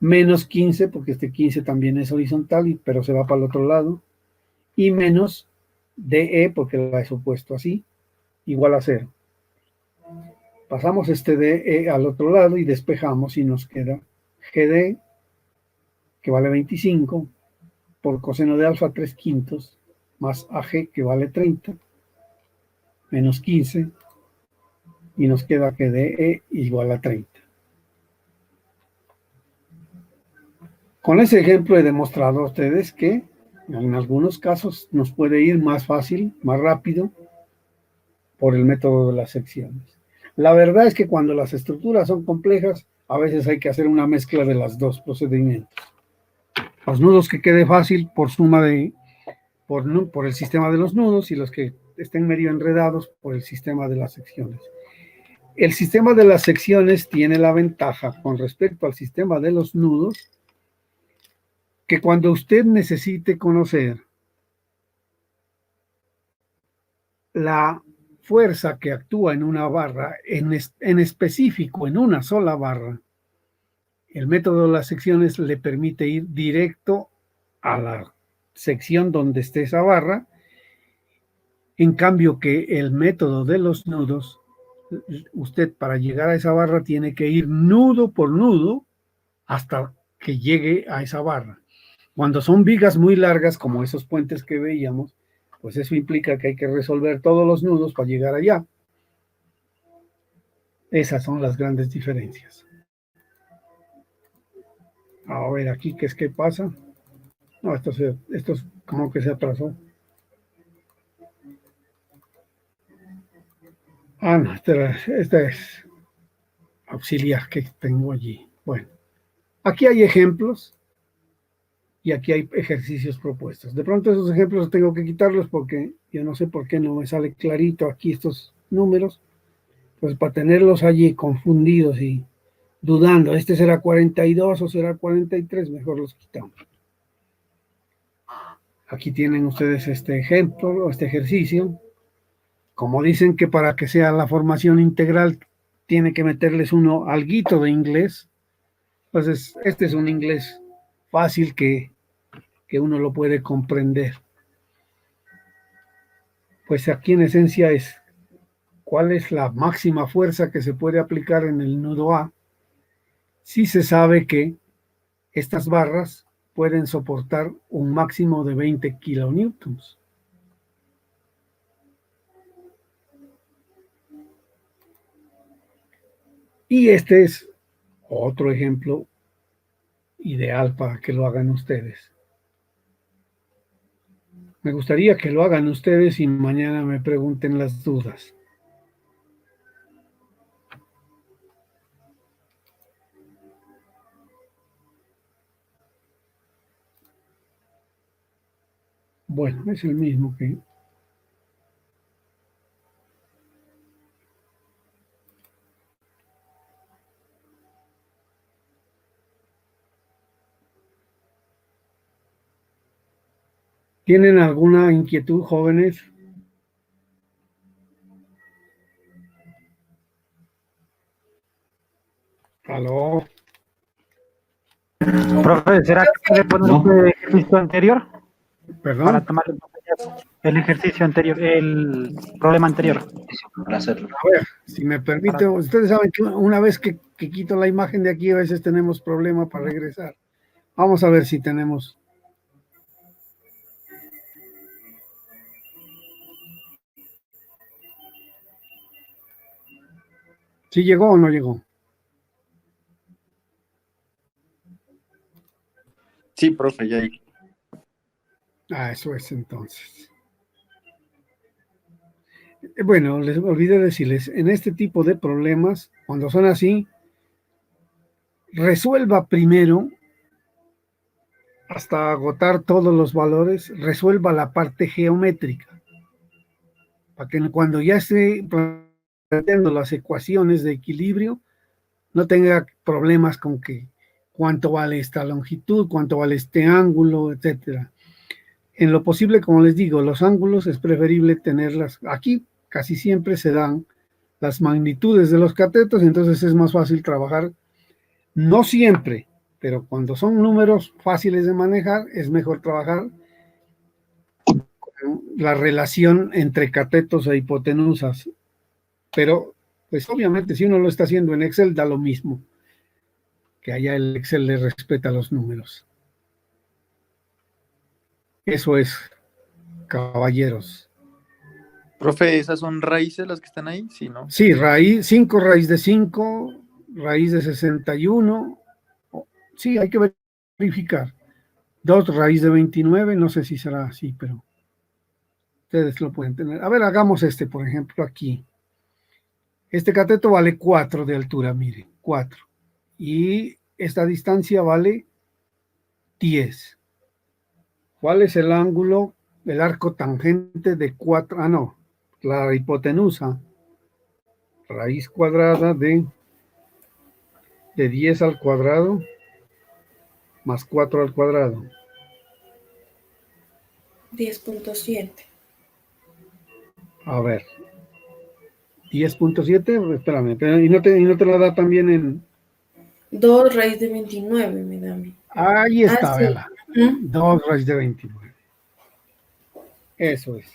Menos 15, porque este 15 también es horizontal, pero se va para el otro lado. Y menos DE, porque la he supuesto así, igual a 0. Pasamos este DE al otro lado y despejamos y nos queda GD, que vale 25, por coseno de alfa 3/5, más AG, que vale 30, menos 15, y nos queda que DE igual a 30. Con ese ejemplo he demostrado a ustedes que en algunos casos nos puede ir más fácil, más rápido, por el método de las secciones. La verdad es que cuando las estructuras son complejas, a veces hay que hacer una mezcla de los dos procedimientos. Los nudos que quede fácil por suma por el sistema de los nudos, y los que estén medio enredados por el sistema de las secciones. El sistema de las secciones tiene la ventaja con respecto al sistema de los nudos, que cuando usted necesite conocer la fuerza que actúa en una barra, en específico en una sola barra, el método de las secciones le permite ir directo a la sección donde esté esa barra. En cambio que el método de los nudos, usted para llegar a esa barra tiene que ir nudo por nudo hasta que llegue a esa barra. Cuando son vigas muy largas, como esos puentes que veíamos, pues eso implica que hay que resolver todos los nudos para llegar allá. Esas son las grandes diferencias. A ver, aquí, ¿qué pasa? No, esto es como que se atrasó. Ah, no, esta es auxiliar que tengo allí. Bueno, aquí hay ejemplos y aquí hay ejercicios propuestos. De pronto esos ejemplos tengo que quitarlos porque yo no sé por qué no me sale clarito aquí estos números. Pues para tenerlos allí confundidos y dudando, ¿este será 42 o será 43? Mejor los quitamos. Aquí tienen ustedes este ejemplo o este ejercicio. Como dicen que para que sea la formación integral tiene que meterles uno alguito de inglés, pues este es un inglés fácil que uno lo puede comprender. Pues aquí en esencia es cuál es la máxima fuerza que se puede aplicar en el nudo A si se sabe que estas barras pueden soportar un máximo de 20 kilonewtons. Y este es otro ejemplo ideal para que lo hagan ustedes. Me gustaría que lo hagan ustedes y mañana me pregunten las dudas. Bueno, es el mismo que... ¿Tienen alguna inquietud, jóvenes? ¿Aló? Profe, ¿será que puede poner un ejercicio anterior para ¿Perdón? tomar el ejercicio anterior, el problema anterior? Para hacerlo. A ver, si me permite, ustedes saben que una vez que quito la imagen de aquí, a veces tenemos problema para regresar. Vamos a ver si tenemos... ¿Sí llegó o no llegó? Sí, profe, ya ahí. Ah, eso es entonces. Bueno, les olvidé decirles, en este tipo de problemas, cuando son así, resuelva primero, hasta agotar todos los valores, resuelva la parte geométrica, para que cuando ya esté planteando las ecuaciones de equilibrio, no tenga problemas con que cuánto vale esta longitud, cuánto vale este ángulo, etcétera. En lo posible, como les digo, los ángulos es preferible tenerlas. Aquí casi siempre se dan las magnitudes de los catetos, entonces es más fácil trabajar. No siempre, pero cuando son números fáciles de manejar, es mejor trabajar con la relación entre catetos e hipotenusas. Pero, pues obviamente, si uno lo está haciendo en Excel, da lo mismo, que allá el Excel le respeta los números. Eso es, caballeros. Profe, ¿esas son raíces las que están ahí? Sí, ¿no? Sí, raíz, 5 raíz de 5, raíz de 61. Sí, hay que verificar. 2 raíz de 29, no sé si será así, pero ustedes lo pueden tener. A ver, hagamos este, por ejemplo, aquí. Este cateto vale 4 de altura, miren, 4. Y esta distancia vale 10. ¿Cuál es el ángulo del arco tangente de 4? Ah, no, la hipotenusa. Raíz cuadrada de 10 al cuadrado más 4 al cuadrado. 10.7. A ver. 10.7, espérame, ¿y no te la da también en...? 2 raíz de 29 me da a mí. Ahí está, sí. véala. 2 raíz de 29. Eso es.